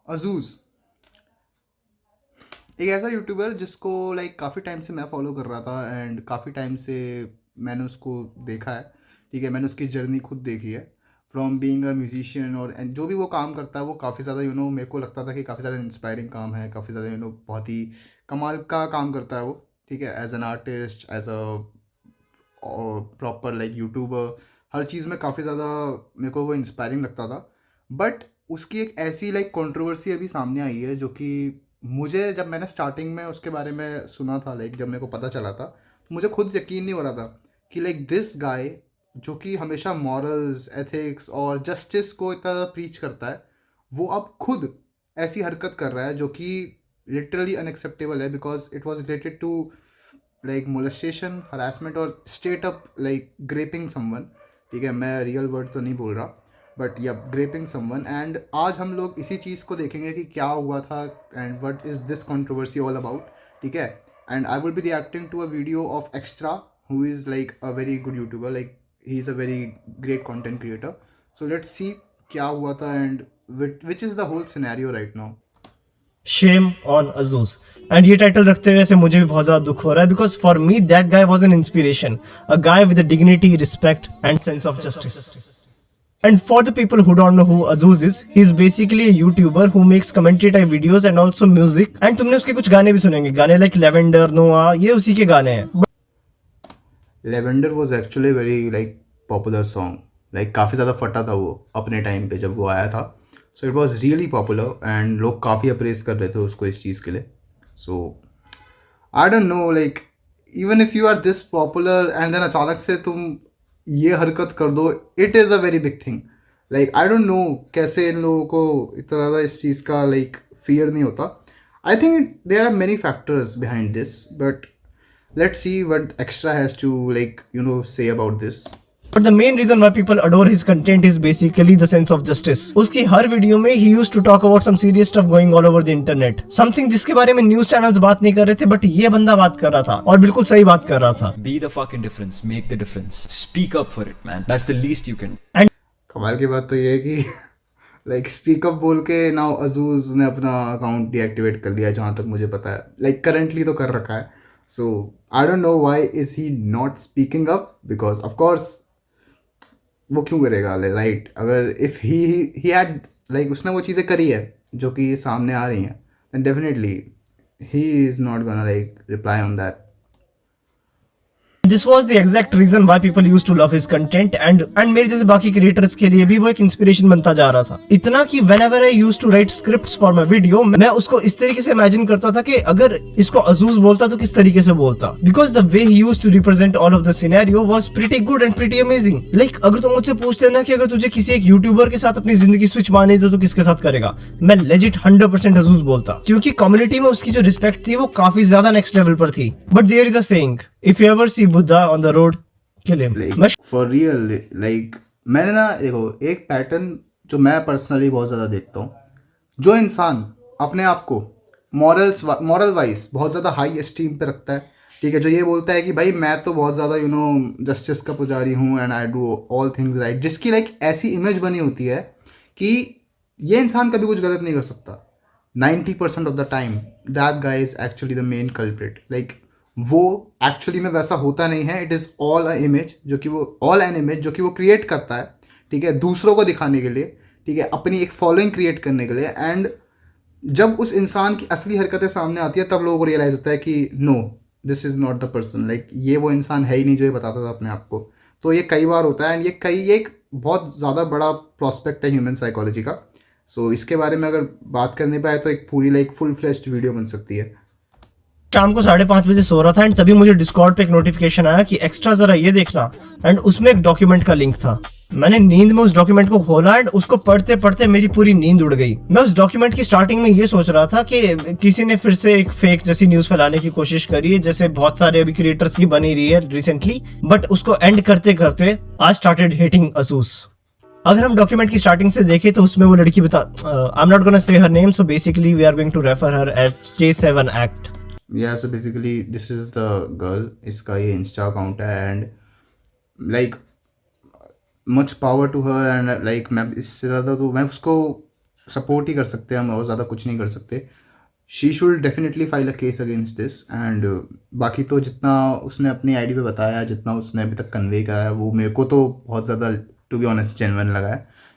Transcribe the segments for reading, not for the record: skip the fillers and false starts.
अजूज एक ऐसा यूट्यूबर जिसको लाइक काफ़ी टाइम से मैं फॉलो कर रहा था एंड काफ़ी टाइम से मैंने उसको देखा है। ठीक है, मैंने उसकी जर्नी खुद देखी है फ्रॉम बीइंग अ म्यूजिशियन। और एंड जो भी वो काम करता है वो काफ़ी ज़्यादा मेरे को लगता था कि काफ़ी ज़्यादा इंस्पायरिंग काम है, काफ़ी ज़्यादा बहुत ही कमाल का काम करता है वो। ठीक है, as an artist, as a proper like YouTuber, हर चीज़ में काफ़ी ज़्यादा मेरे को वो इंस्पायरिंग लगता था। बट उसकी एक ऐसी लाइक कंट्रोवर्सी अभी सामने आई है जो कि मुझे, जब मैंने स्टार्टिंग में उसके बारे में सुना था, लाइक जब मेरे को पता चला था, तो मुझे खुद यकीन नहीं हो रहा था कि लाइक दिस गाय जो कि हमेशा मॉरल्स, एथिक्स और जस्टिस को इतना प्रीच करता है, वो अब खुद ऐसी हरकत कर रहा है जो कि लिटरली अनएक्सेप्टेबल है, because it was related to like molestation, harassment और straight up like groping someone. ठीक है, मैं रियल वर्ड तो नहीं बोल रहा, बट या ग्रेपिंग समवन। एंड आज हम लोग इसी चीज़ को देखेंगे कि क्या हुआ था and what is this controversy all about. ठीक है, and I will be reacting to a video of extra, who is like a very good YouTuber, like he is a very great content creator. So let's see क्या हुआ था and which is the whole scenario right now. Shame on Adjuice. And ये title रखते हुए ऐसे मुझे भी बहुत ज्यादा दुख हो रहा है because for me that guy was an inspiration, a guy with dignity, respect and sense of justice. And for the people who don't know who Azuz is, he is basically a YouTuber who makes commentary type videos and also music. And तुमने उसके कुछ गाने भी सुनेंगे, गाने like Lavender, Noah, ये उसी के गाने हैं. Lavender was actually very like popular song, like काफ़ी ज़्यादा फटा था वो अपने टाइम पे जब वो आया था। So it was really popular and लोग काफ़ी अप्रेस कर रहे थे उसको इस चीज़ के लिए। So I don't know, like even if you are this popular and then अचानक से तुम ये हरकत कर दो, it is a very big thing. Like I don't know कैसे इन लोगों को इतना ज़्यादा इस चीज़ का लाइक फियर नहीं होता। I think there are many factors behind this, but let's see what extra has to like say about this. But the main reason why people adore his content is basically the sense of justice. उसकी हर video में he used to talk about some serious stuff going all over the internet. Something जिसके बारे में news channels बात नहीं कर रहे थे, बट ये बंदा बात कर रहा था और बिल्कुल सही बात कर रहा था. Be the fucking difference. Make the difference. Speak up for it, man. That's the least you can. And कमाल की बात तो ये है कि लाइक स्पीकअप बोल के नाउ अजूज ने अपना अकाउंट डीएक्टिवेट कर लिया, जहाँ तक मुझे पता है, लाइक करंटली तो कर रखा है। So I don't know why is he not speaking up, because of course वो क्यों करेगा, राइट? अगर इफ़ ही हैड लाइक उसने वो चीज़ें करी है जो कि सामने आ रही हैं, then definitely he is not gonna like reply on that. this was the exact reason why people used to love his content and मेरे जैसे बाकी क्रिएटर्स के लिए भी वो एक इंस्पिरेशन बनता जा रहा था. इतना कि whenever I used to write scripts for my video, मैं उसको इस तरीके से इमेजिन करता था कि अगर इसको अजूज बोलता तो किस तरीके से बोलता. Because the way he used to represent all of the scenario was pretty good and pretty amazing. Like अगर तुम मुझसे पूछते ना कि अगर तुझे किसी एक यूट्यूबर के साथ अपनी जिंदगी स्विच मारनी तो तू किसके साथ करेगा, मैं लेजिट 100% अजूज बोलता, क्योंकि कम्युनिटी में उसकी जो रिस्पेक्ट थी वो काफी ज्यादा नेक्स्ट लेवल पर थी. But there is a saying, if you ever see Buddha on the road, kill him. Like for real, like मैंने ना देखो एक पैटर्न जो मैं पर्सनली बहुत ज़्यादा देखता हूँ, जो इंसान अपने आप को मॉरल वाइज बहुत ज़्यादा हाई एस्टीम पे रखता है, ठीक है, जो ये बोलता है कि भाई मैं तो बहुत ज़्यादा जस्टिस का पुजारी हूँ and I do all things right, जिसकी लाइक ऐसी इमेज बनी होती है कि ये इंसान कभी कुछ गलत नहीं कर सकता। 90% of the time that guy is actually the main culprit. Like वो एक्चुअली में वैसा होता नहीं है, it is all a image जो कि वो क्रिएट करता है, ठीक है, दूसरों को दिखाने के लिए, ठीक है, अपनी एक फॉलोइंग क्रिएट करने के लिए। एंड जब उस इंसान की असली हरकतें सामने आती है तब लोगों को रियलाइज़ होता है कि no, this is not the person, like ये वो इंसान है ही नहीं जो ये बताता था अपने आप को। तो ये कई बार होता है एंड ये एक बहुत ज़्यादा बड़ा प्रॉस्पेक्ट है ह्यूमन साइकोलॉजी का। सो इसके बारे में अगर बात करने पाए तो एक पूरी लाइक फुल फ्लेश्ड वीडियो बन सकती है। शाम को 5:30 बजे सो रहा था एंड तभी मुझे डिस्कॉर्ड पे एक नोटिफिकेशन आया कि एक्स्ट्रा जरा ये देखना, एंड उसमें एक डॉक्यूमेंट का लिंक था. मैंने नींद में उस डॉक्यूमेंट को खोला एंड उसको पढ़ते पढ़ते मेरी पूरी नींद उड़ गई. मैं उस डॉक्यूमेंट की स्टार्टिंग में ये सोच रहा था कि किसी ने फिर से एक फेक जैसी न्यूज फैलाने की कोशिश करी है, जैसे बहुत सारे अभी क्रिएटर्स की बनी रही है रिसेंटली, बट उसको एंड करते करते आई स्टार्टेड हेटिंग असूस. अगर हम डॉक्यूमेंट की स्टार्टिंग से देखें तो उसमें वो लड़की बता, आई am not gonna say her name, so basically we are going to refer her at K7 Act. या so basically this is the girl, इसका ये इंस्टा अकाउंट है and like much power to her and like मैं इससे ज़्यादा तो मैं उसको सपोर्ट ही कर सकते हैं हम, और ज़्यादा कुछ नहीं कर सकते. She should definitely file a case against this. And बाकी तो जितना उसने अपनी आईडी पे बताया, जितना उसने अभी तक कन्वे करा है, वो मेरे को तो बहुत ज़्यादा टू बी ऑनेस्ट जेन्युइन लगा है.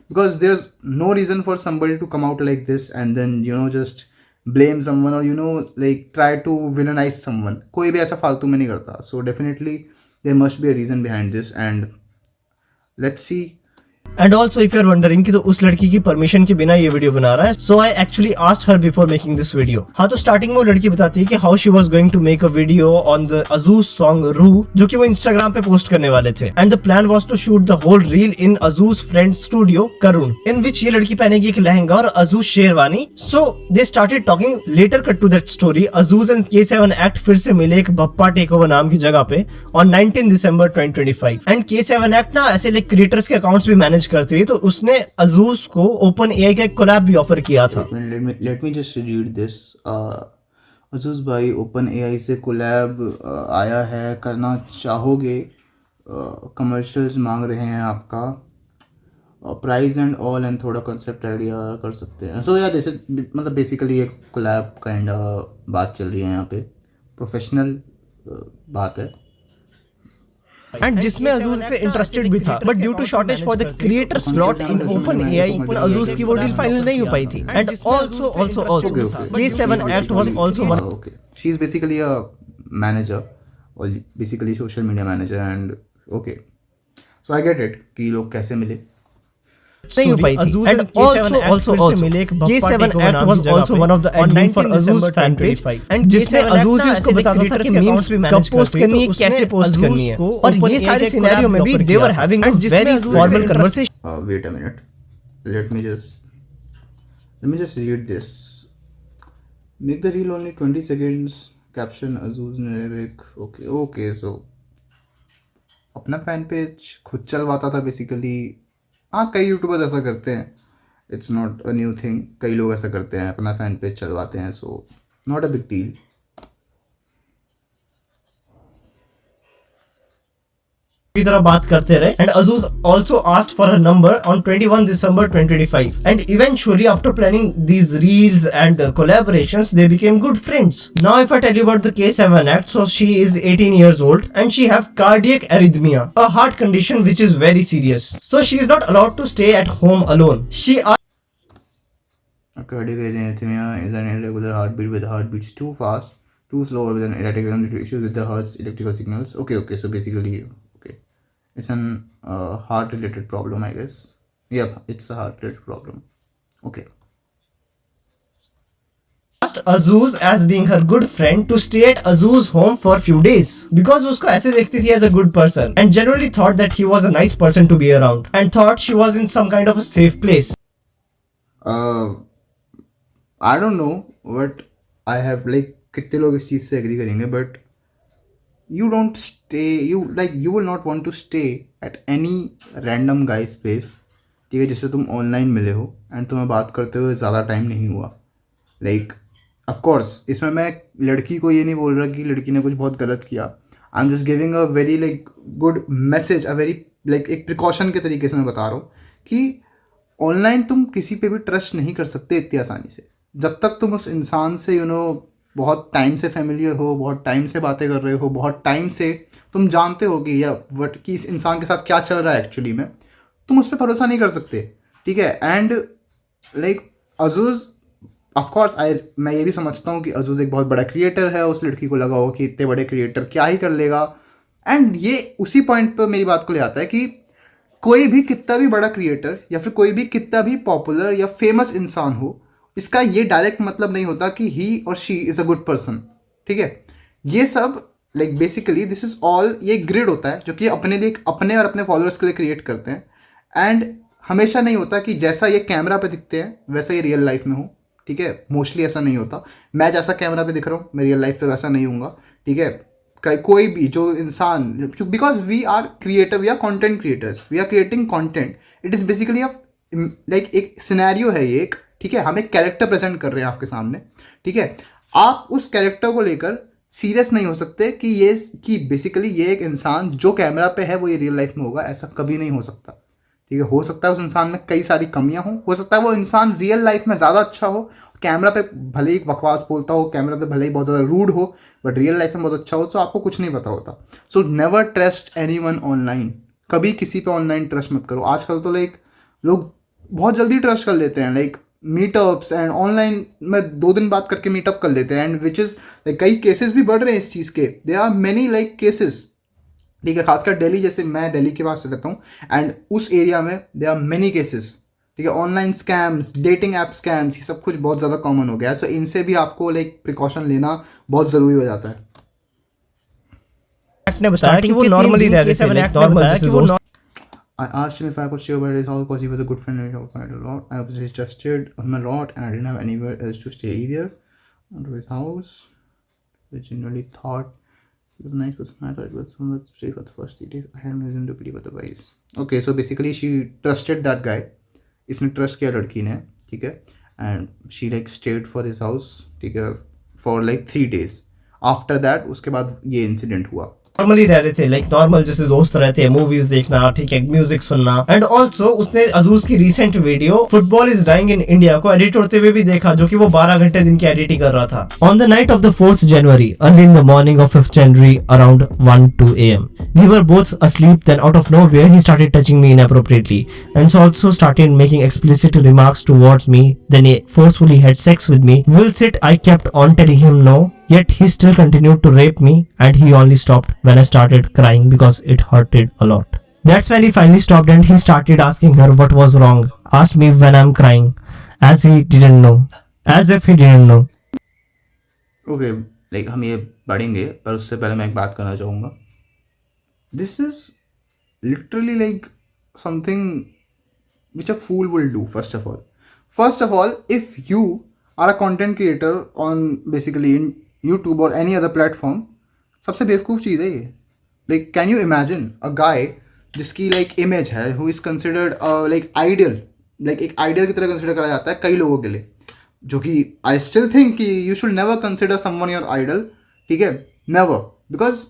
Because there is no reason for somebody to come out like this and then just blame someone और like try to villainise someone. कोई भी ऐसा फालतू में नहीं करता. So definitely there must be a reason behind this and let's see. And also if you are wondering कि तो उस लड़की की परमिशन के बिना ये वीडियो बना रहा है, so I actually asked her before making this video. हाँ, तो स्टार्टिंग में वो लड़की बताती है कि how she was going to make a video on the Adjuice song रू, जो कि वो इंस्टाग्राम पे पोस्ट करने वाले थे. And the plan was to shoot the whole reel in Adjuice friend studio Karun, in which ये लड़की पहनेगी एक लहंगा और Adjuice sherwani. So they started talking. Later cut to that story, Adjuice and K7 act फिर से मिले एक भप्पा टेकओवर नाम की जगह पे on 19 December 2025. And K7 act ना ऐसे लाइक क्रिएटर्स के अकाउंट्स भी मैनेज करती है, तो उसने अजूज को ओपन एआई का एक कोलैब भी ऑफर किया था. Let me just read this. अजूज भाई, ओपन एआई से कोलैब आया है, करना चाहोगे? कमर्शियल्स मांग रहे हैं आपका, प्राइस एंड ऑल, एंड थोड़ा कंसेप्ट आइडिया कर सकते हैं. सो यार जैसे मतलब बेसिकली एक कोलैब काइंड बात चल रही है यहाँ पे, प्रोफेशनल बात है. एंड जिसमें अजूज से इंटरेस्टेड भी था, but due to shortage for the creator slot in open AI, Adjuice की वो डील फाइनल नहीं हो पाई थी. And also K7 act was also one. Okay, she is basically a manager, or basically social media manager, and okay, so I get it कि लोग कैसे मिले. नहीं हो पाई थी. And also K7 act was also one of the admin for Adjuice fan page, and जिसमें Adjuice इसको बताता था कि मीम्स कब पोस्ट करनी है, कैसे पोस्ट करनी है, और ये सारे सिनेरियो में भी they were having a very formal conversation. Wait a minute, let me just read this. Make the reel only 20 seconds. Caption Azuz Nerevik. Okay, so अपना फैन पेज खुद चलवाता था बेसिकली. हाँ, कई यूट्यूबर्स ऐसा करते हैं. It's not a new thing. कई लोग ऐसा करते हैं, अपना फैन पेज चलवाते हैं. So not a big deal. की तरह बात करते रहे. And Adjuice also asked for her number on 21 December 2025. And eventually, after planning these reels and collaborations, they became good friends. Now, if I tell you about the K7 act, so she is 18 years old and she have cardiac arrhythmia, a heart condition which is very serious. So she is not allowed to stay at home alone. Cardiac arrhythmia is an irregular heartbeat with heartbeats too fast, too slow, or with an erratic rhythm due to issues with the heart's electrical signals. Okay, so basically, okay, it's an heart-related problem, I guess. Yep, it's a heart-related problem. Okay. asked Azuz as being her good friend to stay at Azuz home for few days because उसको ऐसे देखती थी as a good person and generally thought that he was a nice person to be around and thought she was in some kind of a safe place. I don't know what I have like कितने लोग इस चीज़ से agree करेंगे, but you don't stay, you will not want to stay at any random guy's place. ठीक है, जिससे तुम online मिले हो एंड तुम्हें बात करते हुए ज़्यादा टाइम नहीं हुआ. लाइक ऑफ कोर्स इसमें मैं लड़की को ये नहीं बोल रहा कि लड़की ने कुछ बहुत गलत किया. I am just giving a very like good message, a very like एक प्रिकॉशन के तरीके से मैं बता रहा हूँ कि ऑनलाइन तुम किसी पे भी ट्रस्ट नहीं कर सकते इतनी आसानी से. जब तक तुम उस इंसान से बहुत टाइम से फेमिलियर हो, बहुत टाइम से बातें कर रहे हो, बहुत टाइम से तुम जानते हो कि कि इस इंसान के साथ क्या चल रहा है एक्चुअली में, तुम उस पर भरोसा नहीं कर सकते. ठीक है. एंड लाइक अजूज़ ऑफकोर्स मैं ये भी समझता हूँ कि अजूज़ एक बहुत बड़ा क्रिएटर है. उस लड़की को लगा हो कि इतने बड़े क्रिएटर क्या ही कर लेगा. एंड ये उसी पॉइंट पर मेरी बात को ले आता है कि कोई भी कितना भी बड़ा क्रिएटर या फिर कोई भी कितना भी पॉपुलर या फेमस इंसान हो, इसका ये डायरेक्ट मतलब नहीं होता कि ही और she is a good person. ठीक है. ये सब like basically this is all, ये ग्रिड होता है जो कि अपने लिए, अपने और अपने फॉलोअर्स के लिए क्रिएट करते हैं. एंड हमेशा नहीं होता कि जैसा ये कैमरा पे दिखते हैं वैसा ये रियल लाइफ में हो. ठीक है. मोस्टली ऐसा नहीं होता. मैं जैसा कैमरा पे दिख रहा हूँ मैं रियल लाइफ पे वैसा नहीं हूँगा. ठीक है. कोई भी जो इंसान, because we are creator, we are content creators, we are creating content. It is basically like एक सिनेरियो है ये एक. ठीक है. हम एक कैरेक्टर प्रेजेंट कर रहे हैं आपके सामने. ठीक है. आप उस कैरेक्टर को लेकर सीरियस नहीं हो सकते कि बेसिकली ये एक इंसान जो कैमरा पे है वो ये रियल लाइफ में होगा, ऐसा कभी नहीं हो सकता. ठीक है, हो सकता है उस इंसान में कई सारी कमियां हो सकता है वो इंसान रियल लाइफ में ज़्यादा अच्छा हो, कैमरा पे भले ही बकवास बोलता हो, कैमरा पे भले ही बहुत ज़्यादा रूड हो, बट रियल लाइफ में बहुत अच्छा हो, तो आपको कुछ नहीं पता होता. So never trust anyone online. कभी किसी पे ऑनलाइन ट्रस्ट मत करो. आजकल तो लाइक लोग बहुत जल्दी ट्रस्ट कर लेते हैं, लाइक मीटअप्स एंड ऑनलाइन में 2 दिन बात करके मीटअप कर लेते हैं, एंड विच इज़ लाइक कई केसेस भी बढ़ रहे हैं इस चीज़ के. They are many like cases, ठीक है, खासकर दिल्ली, जैसे मैं दिल्ली के पास रहता हूँ, एंड उस एरिया में दे आर मेनी केसेस, ठीक है. Online scams, dating app scams, ये सब कुछ बहुत ज़्यादा कॉमन हो गया है. सो इनसे भी आपको लाइक प्रिकॉशन लेना बहुत ज़रूरी हो जाता है. ने बताया कि वो नॉर्मली रह रहे थे, लाइक नॉर्मल जैसे दोस्त. I asked him if I could stay over at his house because he was a good friend and he helped me a lot. I was trusted him a lot and I didn't have anywhere else to stay either. Went to his house. I genuinely thought he was a nice person. I thought it was someone to stay for the first 3 days. I had no reason to believe otherwise. Okay, so basically she trusted that guy. इसने trust किया लड़की ने, ठीक है, and she like state for his house, ठीक है, for like 3 days. After that उसके बाद ये इंसिडेंट हुआ. नॉर्मली रह रहे थे, लाइक नॉर्मल जैसे दोस्त रहते हैं, मूवीज देखना, ठीक है, म्यूजिक सुनना. एंड ऑल्सो उसने अजूज की recent video football is dying in India को एडिट होते हुए भी देखा, जो कि वो 12 घंटे दिन की एडिटिंग कर रहा था. On the night of the 4th January, early in the morning of 5th January, around 1-2 AM, we were both asleep. Then out of nowhere he started touching me inappropriately and also started making explicit remarks towards me. Then he forcefully had sex with me. Will it, I kept on telling him no, yet he still continued to rape me, and he only stopped when I started crying because it hurted a lot. That's when he finally stopped and he started asking her what was wrong. Asked me when I'm crying, as he didn't know, as if he didn't know. Okay, like हम ये पढ़ेंगे, पर उससे पहले मैं एक बात करना चाहूँगा. This is literally like something which a fool will do. First of all if you are a content creator on basically in YouTube और एनी अदर प्लेटफॉर्म, सबसे बेवकूफ़ चीज़ है ये. Like can you imagine a guy जिसकी like image है, who is considered like ideal, like एक ideal की तरह कंसिडर करा जाता है कई लोगों के लिए, जो कि आई स्टिल थिंक कि you should never consider someone your idol, ठीक है, नेवर. बिकॉज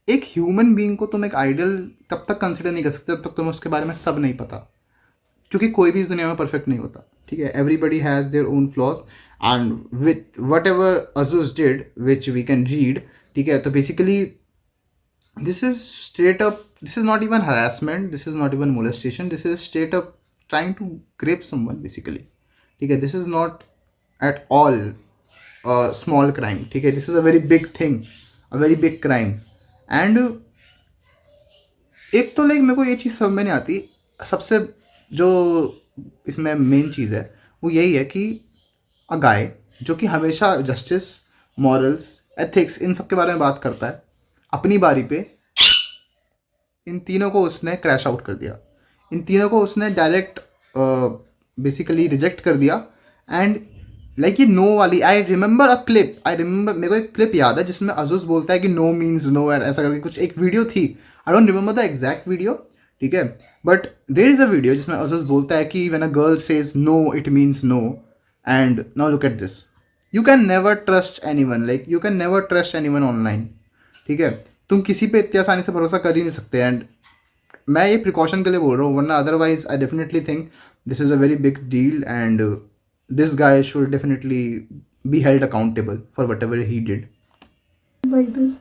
एक ह्यूमन बीइंग को तुम एक आइडल तब तक कंसिडर नहीं कर सकते जब तक तुम्हें उसके बारे में सब नहीं पता, क्योंकि कोई भी इस दुनिया में परफेक्ट नहीं होता, ठीक है. Everybody has their own flaws and with whatever Adjuice did which we can read, ठीक है. तो basically this is straight up, this is not even harassment, this is not even molestation, this is straight up trying to grope someone basically, ठीक है. This is not at all small crime, ठीक है. This is a very big thing, a very big crime. And एक तो like मेरे को ये चीज़ समझ में नहीं आती, सबसे जो इसमें मेन चीज़ है वो यही है कि अ गाय जो कि हमेशा जस्टिस, मॉरल्स, एथिक्स, इन सब के बारे में बात करता है, अपनी बारी पे इन तीनों को उसने क्रैश आउट कर दिया. इन तीनों को उसने डायरेक्ट बेसिकली रिजेक्ट कर दिया. एंड लाइक ये नो वाली, आई रिमेंबर अ क्लिप, मेरे को एक क्लिप याद है जिसमें अजूज बोलता है कि नो मीन्स नो, ऐसा करके कुछ एक वीडियो थी. I don't remember the exact video, ठीक है, but there is a video जिसमें अजूज बोलता है कि when a girl says no it means no. And now look at this, you can never trust anyone, like you can never trust anyone online, ठीक है. तुम किसी पे इतनी आसानी से भरोसा कर ही नहीं सकते. एंड मैं ये प्रिकॉशन के लिए बोल रहा हूँ, वरना otherwise I definitely think this is a very big deal and this guy should definitely be held accountable for whatever he did. Like this.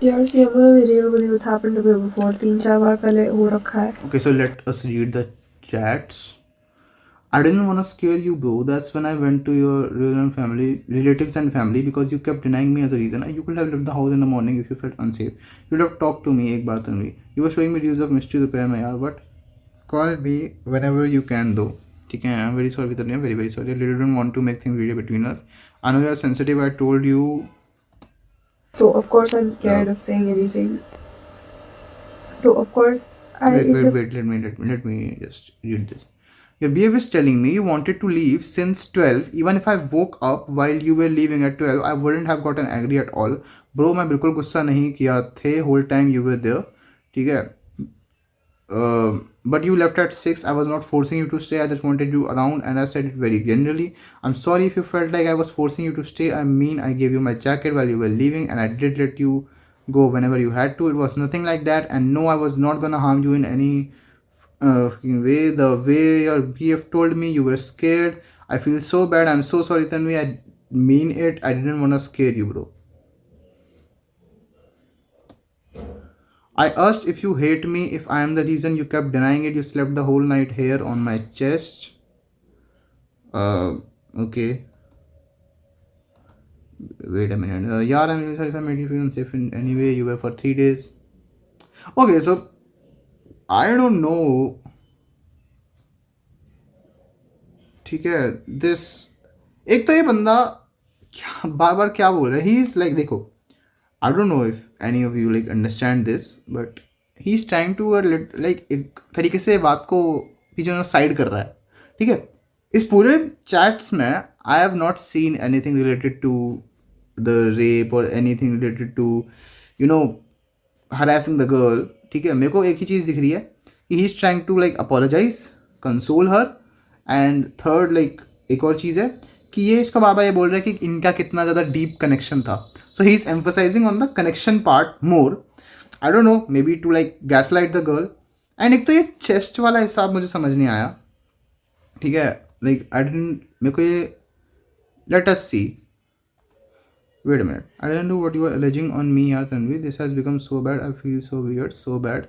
यार सी I'm gonna be real with you. It's happened to me before. 3-4 बार पहले हो रखा है. Okay, so let us read the chats. I didn't want to scare you, bro. That's when I went to your relatives and family because you kept denying me as a reason. You could have left the house in the morning if you felt unsafe. You would have talked to me एक बार तो नहीं. You were showing me videos of mystery repair में यार, but call me whenever you can though. ठीक है, I am very sorry, very very sorry. I really don't want to make things video between us. I know you are sensitive, I told you. So of course I'm scared of saying anything. So of course wait, let me just read this. Your BF is telling me you wanted to leave since 12. Even if I woke up while you were leaving at 12, I wouldn't have gotten angry at all. Bro, मैं बिल्कुल गुस्सा नहीं किया थे whole time you were there, ठीक है. But you left at 6. I was not forcing you to stay. I just wanted you around and I said it very generally. I'm sorry if you felt like I was forcing you to stay. I mean, I gave you my jacket while you were leaving and I did let you go whenever you had to. It was nothing like that. And no, I was not gonna harm you in any the way your BF told me you were scared. I feel so bad. I'm so sorry, Tanvi. I mean it. I didn't want to scare you, bro. I asked if you hate me, if I am the reason you kept denying it. You slept the whole night here on my chest. Okay. Wait a minute. Yeah, I'm really sorry if I made you feel unsafe in any way. You were for 3 days. Okay, so I don't know. ठीक है, this एक तो ये बंदा क्या बार बार क्या बोल रहा है. ही इज लाइक, देखो, I don't know if any of you like understand this, but he's trying to like एक तरीके से बात को पीछे साइड कर रहा है. ठीक है, इस पूरे चैट्स में I have not seen anything related to the rape or anything related to harassing the girl. ठीक है, मेरे को एक ही चीज़ दिख रही है कि he is trying to like apologize, console her, and third like एक और चीज़ है कि ये इसका बाबा ये बोल रहा है कि इनका कितना ज़्यादा डीप कनेक्शन था. So he is emphasizing on the connection part more. I don't know, maybe to like gaslight the girl. And एक तो ये chest वाला हिसाब मुझे समझ नहीं आया. ठीक है, like I didn't, मेरे को ये, let us see. Wait a minute. I don't know what you are alleging on me, yaar Tanvi. This has become so bad. I feel so weird, so bad.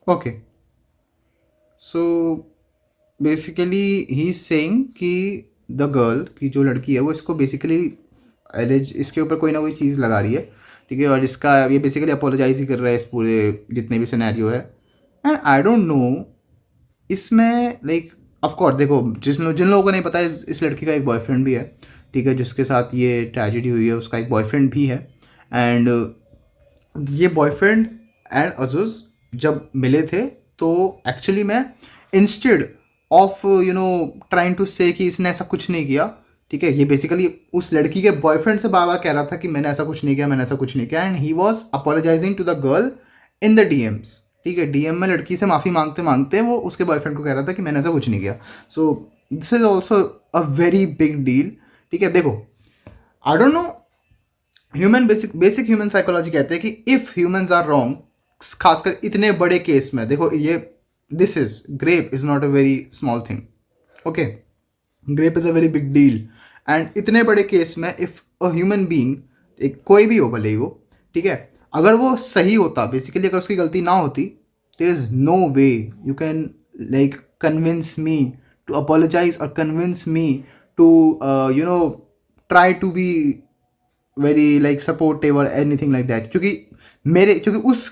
Okay. So basically he's saying कि the girl की जो लड़की है वो इसको basically इसके ऊपर कोई ना कोई चीज़ लगा रही है. ठीक है, और इसका ये बेसिकली अपोलोजाइज ही कर रहा है इस पूरे जितने भी सिनेरियो है. एंड आई डोंट नो इसमें लाइक ऑफकोर्स देखो जिन लोगों को नहीं पता है इस लड़की का एक बॉयफ्रेंड भी है. ठीक है, जिसके साथ ये ट्रेजेडी हुई है उसका एक बॉयफ्रेंड भी है. एंड ये बॉयफ्रेंड एंड अजूज जब मिले थे तो एक्चुअली मैं इंस्टेड ऑफ ट्राइंग टू से कि इसने ऐसा कुछ नहीं किया. ठीक है, ये बेसिकली उस लड़की के बॉयफ्रेंड से बार बार कह रहा था कि मैंने ऐसा कुछ नहीं किया, मैंने ऐसा कुछ नहीं किया. And he was apologising to the girl in the DMs. ठीक है, DM में लड़की से माफ़ी मांगते मांगते वो उसके बॉयफ्रेंड को कह रहा था कि मैंने ऐसा कुछ नहीं किया. सो this is also a very big deal. ठीक है, देखो आई don't no, human basic human psychology कहते हैं कि इफ़ ह्यूमन्स आर रॉन्ग, खासकर इतने बड़े केस में, देखो ये this is rape is not a very small thing. Okay, rape is a very big deal. And इतने बड़े केस में इफ़ अ ह्यूमन बीइंग, एक कोई भी हो भले ही वो, ठीक है, अगर वो सही होता, बेसिकली अगर उसकी गलती ना होती, there is no way you can like convince me to apologize और convince me to try to be very like supportive और एनीथिंग लाइक दैट. क्योंकि उस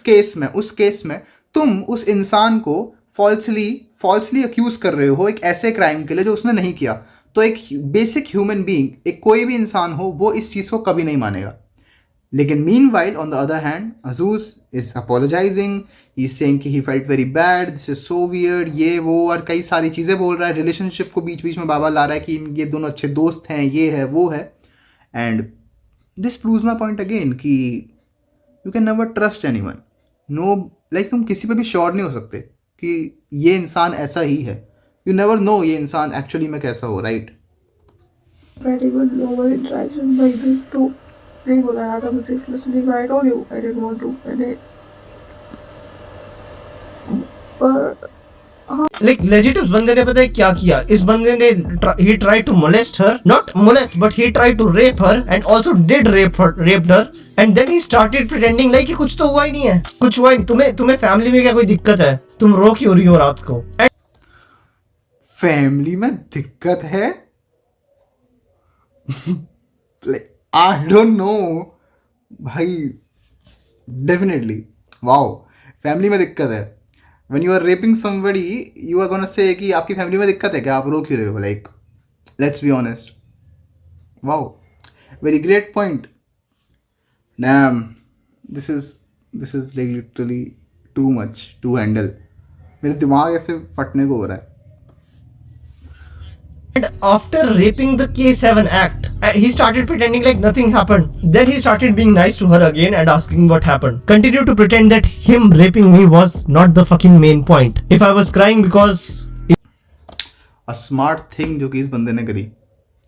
केस में तुम उस इंसान को फॉल्सली अक्यूज कर रहे हो एक ऐसे क्राइम के लिए जो उसने नहीं किया. तो एक बेसिक ह्यूमन बीइंग, एक कोई भी इंसान हो, वो इस चीज़ को कभी नहीं मानेगा. लेकिन meanwhile on the other hand Adjuice is apologizing, he is saying कि he felt very bad, this is so weird, ये वो और कई सारी चीज़ें बोल रहा है. रिलेशनशिप को बीच बीच में बाबा ला रहा है कि ये दोनों अच्छे दोस्त हैं, ये है वो है. And this proves my point again कि you can never trust anyone. No, like तुम किसी पे भी श्योर नहीं हो सकते कि ये इंसान ऐसा ही है. यू नेवर नो ये इंसान एक्चुअली में कैसा हो, right? Pretty good normal interaction by this, तो नहीं बोला रहा था मुझसे specially. I told you I didn't want to. मैंने पर Like legit उस बंदे ने पता है क्या किया? इस बंदे ने he tried to molest her, not molest but he tried to rape her and also did raped her and then he started pretending like कि कुछ तो हुआ ही नहीं है, कुछ हुआ ही नहीं. तुम्हें फैमिली में क्या कोई दिक्कत है? तुम रो क्यों रही हो रात को? फैमिली में दिक्कत है? आई डोंट नो भाई, डेफिनेटली वाओ, फैमिली में दिक्कत है. When you are raping somebody, you are gonna say कि आपकी फैमिली में दिक्कत है क्या, आप रो क्यों रहे हो? Like, let's be honest. Wow, very great point. Damn, this is like literally too much to handle. मेरे दिमाग ऐसे फटने को हो रहा है. And after raping the K7 act, he started pretending like nothing happened. Then he started being nice to her again and asking what happened. Continue to pretend that him raping me was not the fucking main point. If I was crying because A smart thing जो कि इस बंदे ने करी,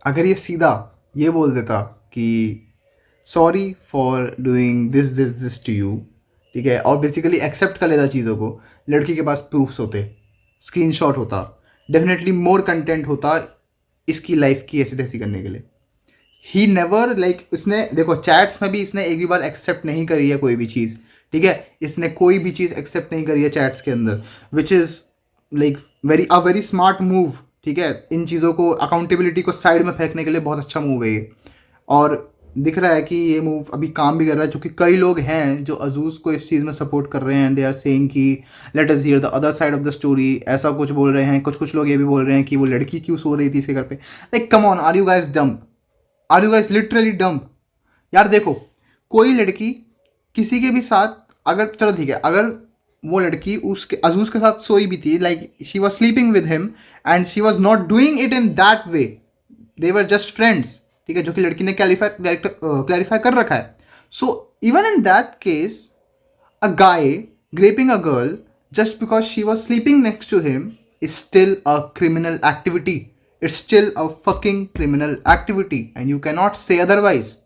अगर ये सीधा ये बोल देता कि sorry for doing this this this to you, ठीक है, और बेसिकली एक्सेप्ट कर लेता चीज़ों को, लड़की के पास प्रूफ्स होते, स्क्रीनशॉट होता, डेफिनेटली मोर कंटेंट होता इसकी लाइफ की ऐसी तैसी करने के लिए। ही नेवर लाइक, उसने देखो चैट्स में भी इसने एक भी बार एक्सेप्ट नहीं करी है कोई भी चीज़, ठीक है, इसने कोई भी चीज़ एक्सेप्ट नहीं करी है चैट्स के अंदर, विच is like very smart move, ठीक है। इन चीज़ों को, अकाउंटेबिलिटी को साइड में फेंकने के लिए बहुत अच्छा मूव है ये, और दिख रहा है कि ये मूव अभी काम भी कर रहा है, क्योंकि कई लोग हैं जो अजूज़ को इस चीज़ में सपोर्ट कर रहे हैं। दे आर सेइंग कि let us here the other side of the story, ऐसा कुछ बोल रहे हैं। कुछ लोग ये भी बोल रहे हैं कि वो लड़की क्यों सो रही थी इसके घर पे। Like come on, are you guys dumb? Are you guys literally dumb? यार देखो, कोई लड़की किसी के भी साथ, अगर चलो ठीक है, अगर वो लड़की उसके अजूज़ के साथ सोई भी थी, like she was sleeping with him and she was not doing it in that way, they were just friends, ठीक है, जो कि लड़की ने क्लैरिफाई कर रखा है। So even in that case, a guy groping a girl just because she was sleeping next to him is still a criminal activity. It's still a fucking criminal activity and you can not say otherwise,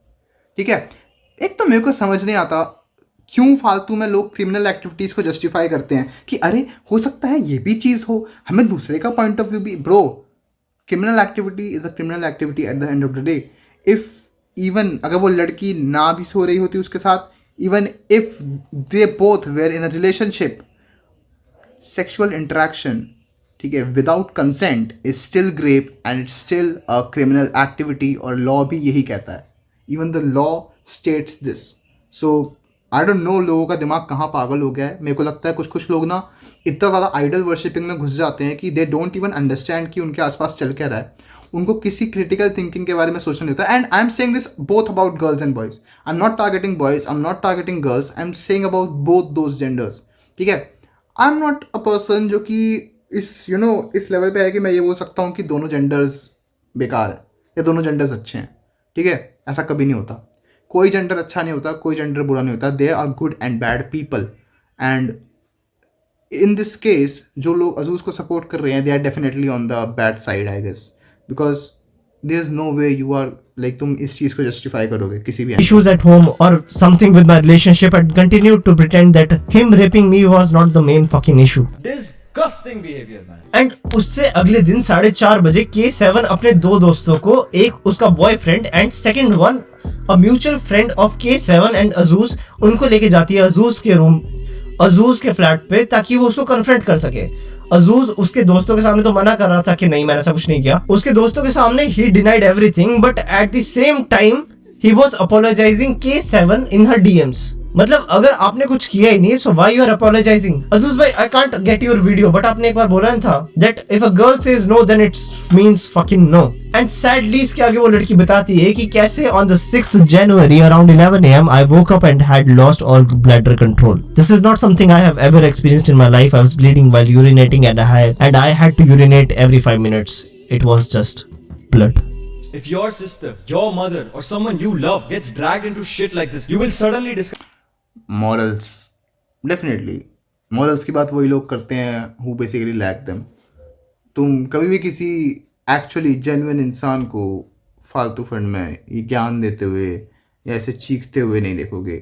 ठीक है। एक तो मेरे को समझ नहीं आता क्यों फालतू में लोग क्रिमिनल एक्टिविटीज़ को जस्टिफाई करते हैं कि अरे हो सकता है ये भी चीज़ हो, हमें दूसरे का पॉइंट ऑफ व्यू भी। Bro, criminal activity is a criminal activity eight the end of the day. If even अगर वो लड़की ना भी सो रही होती उसके साथ, even if they both were in a relationship, sexual interaction, ठीक है, without consent is still rape and it's still a criminal activity, और लॉ भी यही कहता है। Even the law states this. So I don't know लोगों का दिमाग कहाँ पागल हो गया है। मेरे को लगता है कुछ लोग ना इतना ज़्यादा आइडल वर्शिपिंग में घुस जाते हैं कि दे डोंट इवन अंडरस्टैंड कि उनके आसपास चल क्या रहा है। उनको किसी क्रिटिकल थिंकिंग के बारे में सोचना नहीं होता। And I am saying this both about girls and boys. I am not targeting boys, I am not targeting girls, I am saying about both those genders, ठीक है। I am not a person जो कि इस इस level पे है कि मैं ये बोल सकता हूँ कि दोनों जेंडर्स बेकार है या दोनों जेंडर्स अच्छे हैं, ठीक है। ऐसा कभी नहीं होता। कोई जेंडर अच्छा नहीं होता, कोई जेंडर बुरा नहीं होता। They are good and bad people, and in this case जो लोग अजूज़ को सपोर्ट कर रहे हैं, they are definitely on the bad side, I guess, because there is no way you are like, तुम इस चीज़ को जस्टिफाई करोगे किसी भी issues at home or something with my relationship and continued to pretend that him raping me was not the main fucking issue. Disgusting behavior, man. And उससे अगले दिन 4:30 बजे K7 अपने दो दोस्तों को, एक उसका boyfriend and second one a mutual friend of K7 and Adjuice, उनको लेके जाती है अजूज के रूम, अजूज के फ्लैट पे, ताकि वो उसको कन्फ्रंट कर सके। अजूज उसके दोस्तों के सामने तो मना कर रहा था कि नहीं मैंने ऐसा कुछ नहीं किया। उसके दोस्तों के सामने ही denied everything, but at the same time he was apologizing K7 in her DMs। मतलब अगर आपने कुछ किया ही नहीं, so why you are apologizing? Adjuice भाई, I can't get your video, but आपने एक बार बोला था that if a girl says no then it's means fucking no. And sadly इसके आगे वो लड़की बताती है कि कैसे on the 6th January around 11 AM I woke up and had lost all bladder control. This is not something I have ever experienced in my life. I was bleeding while urinating and I had to urinate every 5 minutes. It was just blood. If your sister, your mother, or someone you love gets dragged into shit like this, you will suddenly discover morals, definitely morals की बात वही लोग करते हैं who basically lack them. तुम कभी भी किसी एक्चुअली जेन्युइन इंसान को फालतू फंड में ये ज्ञान देते हुए या ऐसे चीखते हुए नहीं देखोगे।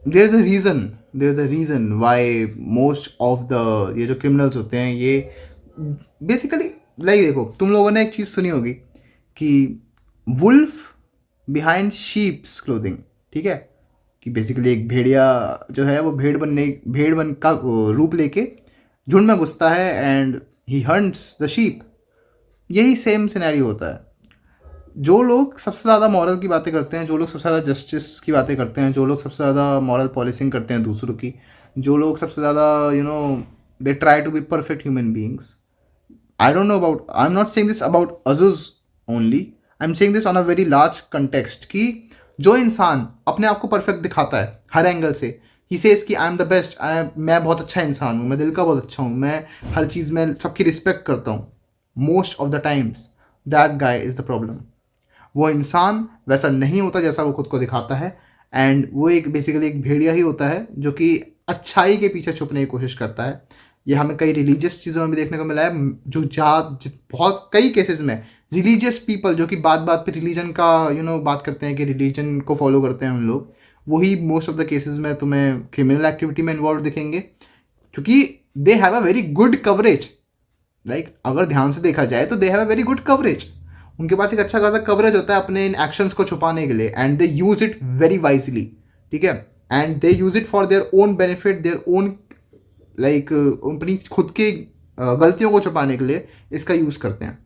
There is a reason why most of the ये जो क्रिमिनल्स होते हैं ये बेसिकली लाइक, देखो तुम लोगों ने एक चीज़ सुनी होगी कि वुल्फ बिहाइंड शीप्स क्लोथिंग, ठीक है, कि बेसिकली एक भेड़िया जो है वो भेड़ बन का रूप लेके झुंड में घुसता है and he hunts the sheep. यही सेम सिनेरियो होता है। जो लोग सबसे ज़्यादा मॉरल की बातें करते हैं, जो लोग सबसे ज़्यादा जस्टिस की बातें करते हैं, जो लोग सबसे ज़्यादा मॉरल पॉलिसिंग करते हैं दूसरों की, जो लोग सबसे ज़्यादा they try to be perfect human beings. I don't know about, I am not saying this about Adjuice only, I am saying this on a very large context कि जो इंसान अपने आप को परफेक्ट दिखाता है हर एंगल से, ही सेज कि आई एम द बेस्ट, मैं बहुत अच्छा इंसान हूँ, मैं दिल का बहुत अच्छा हूँ, मैं हर चीज़ में सबकी रिस्पेक्ट करता हूँ, most of the times that guy is the problem. वो इंसान वैसा नहीं होता जैसा वो खुद को दिखाता है, एंड वो एक बेसिकली एक भेड़िया ही होता है जो कि अच्छाई के पीछे छुपने की कोशिश करता है। ये हमें कई रिलीजियस चीज़ों में भी देखने को मिला है, जो बहुत कई केसेस में रिलीजियस पीपल जो कि बात बात पे रिलीजन का बात करते हैं कि रिलीजन को फॉलो करते हैं हम लोग, वही मोस्ट ऑफ द केसेस में तुम्हें क्रिमिनल एक्टिविटी में इन्वॉल्व दिखेंगे, क्योंकि they have a very good coverage. Like अगर ध्यान से देखा जाए तो they have a very good coverage, उनके पास एक अच्छा खासा कवरेज होता है अपने इन एक्शंस को छुपाने के लिए, and they use it very wisely, ठीक है, and they use it for their own benefit, their own like अपनी खुद की गलतियों को छुपाने के लिए इसका यूज करते हैं।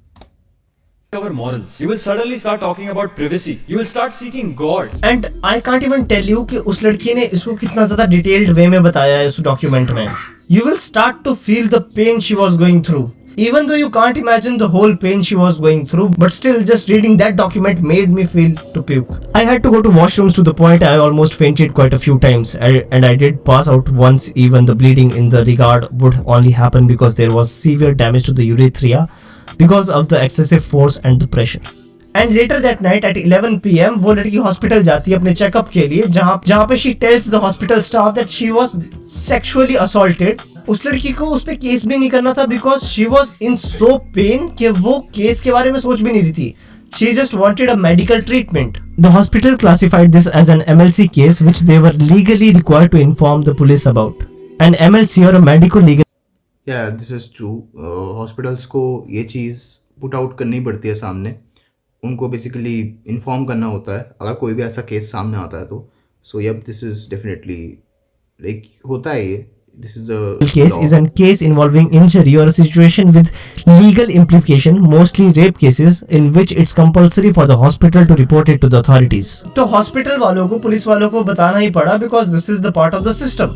Our morals. You will suddenly start talking about privacy. You will start seeking God. And I can't even tell you कि उस लड़की ने इसको कितना ज्यादा डिटेल्ड वे में बताया है उस डॉक्यूमेंट में। You will start to feel the pain she was going through, even though you can't imagine the whole pain she was going through, but still just reading that document made me feel to puke. I had to go to washrooms to the point I almost fainted quite a few times, and I did pass out once. Even the bleeding in the regard would only happen because there was severe damage to the urethra because of the excessive force and the pressure. And later that night at 11 PM वो लड़की hospital जाती है अपने checkup के लिए, जहाँ पे she tells the hospital staff that she was sexually assaulted. उस लड़की को उस पे केस भी नहीं करना था because she was in so pain कि वो केस के बारे में सोच भी नहीं रही थी. She just wanted a medical treatment. The hospital classified this as an MLC case which they were legally required to inform the police about. An MLC or a medico-legal. Yeah, this is true. Hospitals को ये चीज़ put out करनी पड़ती है सामने, उनको basically inform करना होता है अगर कोई भी ऐसा केस सामने आता है तो. So yup, this is definitely like होता है ये. This is the case law. is a case involving injury or a situation with legal implication, mostly rape cases, in which it's compulsory for the hospital to report it to the authorities. तो hospital वालों को, police वालों को बताना ही पड़ा because this is the part of the system.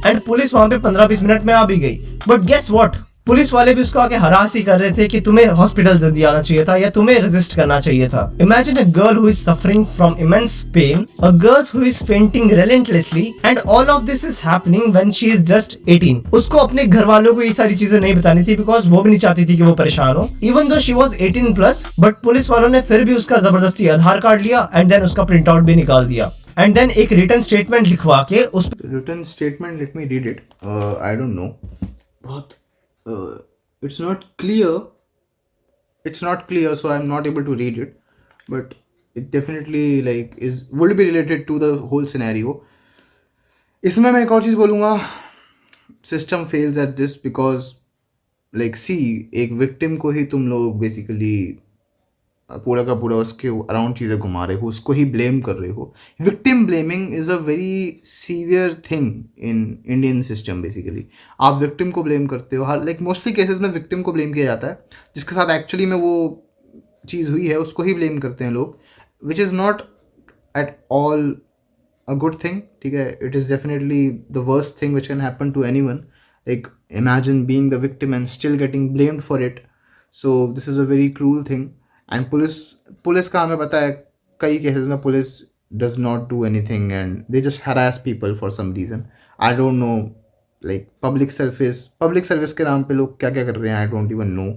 And police वहां पे 15-20 minute में आ भी गई. But guess what? पुलिस वाले भी उसको आके हरास ही कर रहे थे कि तुम्हें हॉस्पिटल जल्दी आना चाहिए था या तुम्हें रेजिस्ट करना चाहिए था. Imagine a girl who is suffering from immense pain, a girl who is fainting relentlessly, and all of this is happening when she is just 18. उसको अपने घर वालों को ये सारी चीजें नहीं बतानी थी because वो भी नहीं चाहती थी कि वो परेशान हो. Even though she was 18 plus, but police वालों ने फिर भी उसका जबरदस्ती आधार कार्ड लिया and then उसका प्रिंट आउट भी निकाल दिया. And then एक रिटर्न स्टेटमेंट लिखवा के उस Written statement, let me read it. I don't know. बहुत it's not clear. It's not clear, so I'm not able to read it. But it definitely like would be related to the whole scenario. इसमें मैं एक और चीज़ बोलूँगा. System fails at this because like see, एक victim को ही तुम लोग basically पूरा का पूरा उसके अराउंड चीज़ें घुमा रहे हो, उसको ही ब्लेम कर रहे हो. Victim blaming is a very severe thing in Indian system. Basically आप विक्टिम को ब्लेम करते हो, हर लाइक मोस्टली केसेस में विक्टिम को ब्लेम किया जाता है, जिसके साथ एक्चुअली में वो चीज़ हुई है उसको ही ब्लेम करते हैं लोग, which is not at all a good thing. ठीक है, it is definitely the worst thing which can happen to anyone. Like imagine being the victim and still getting blamed for it. So this is a very cruel thing. And police का हमें पता है कई cases में police does not do anything and they just harass people for some reason. I don't know, like public service के नाम पे लोग क्या क्या कर रहे हैं. I don't even know.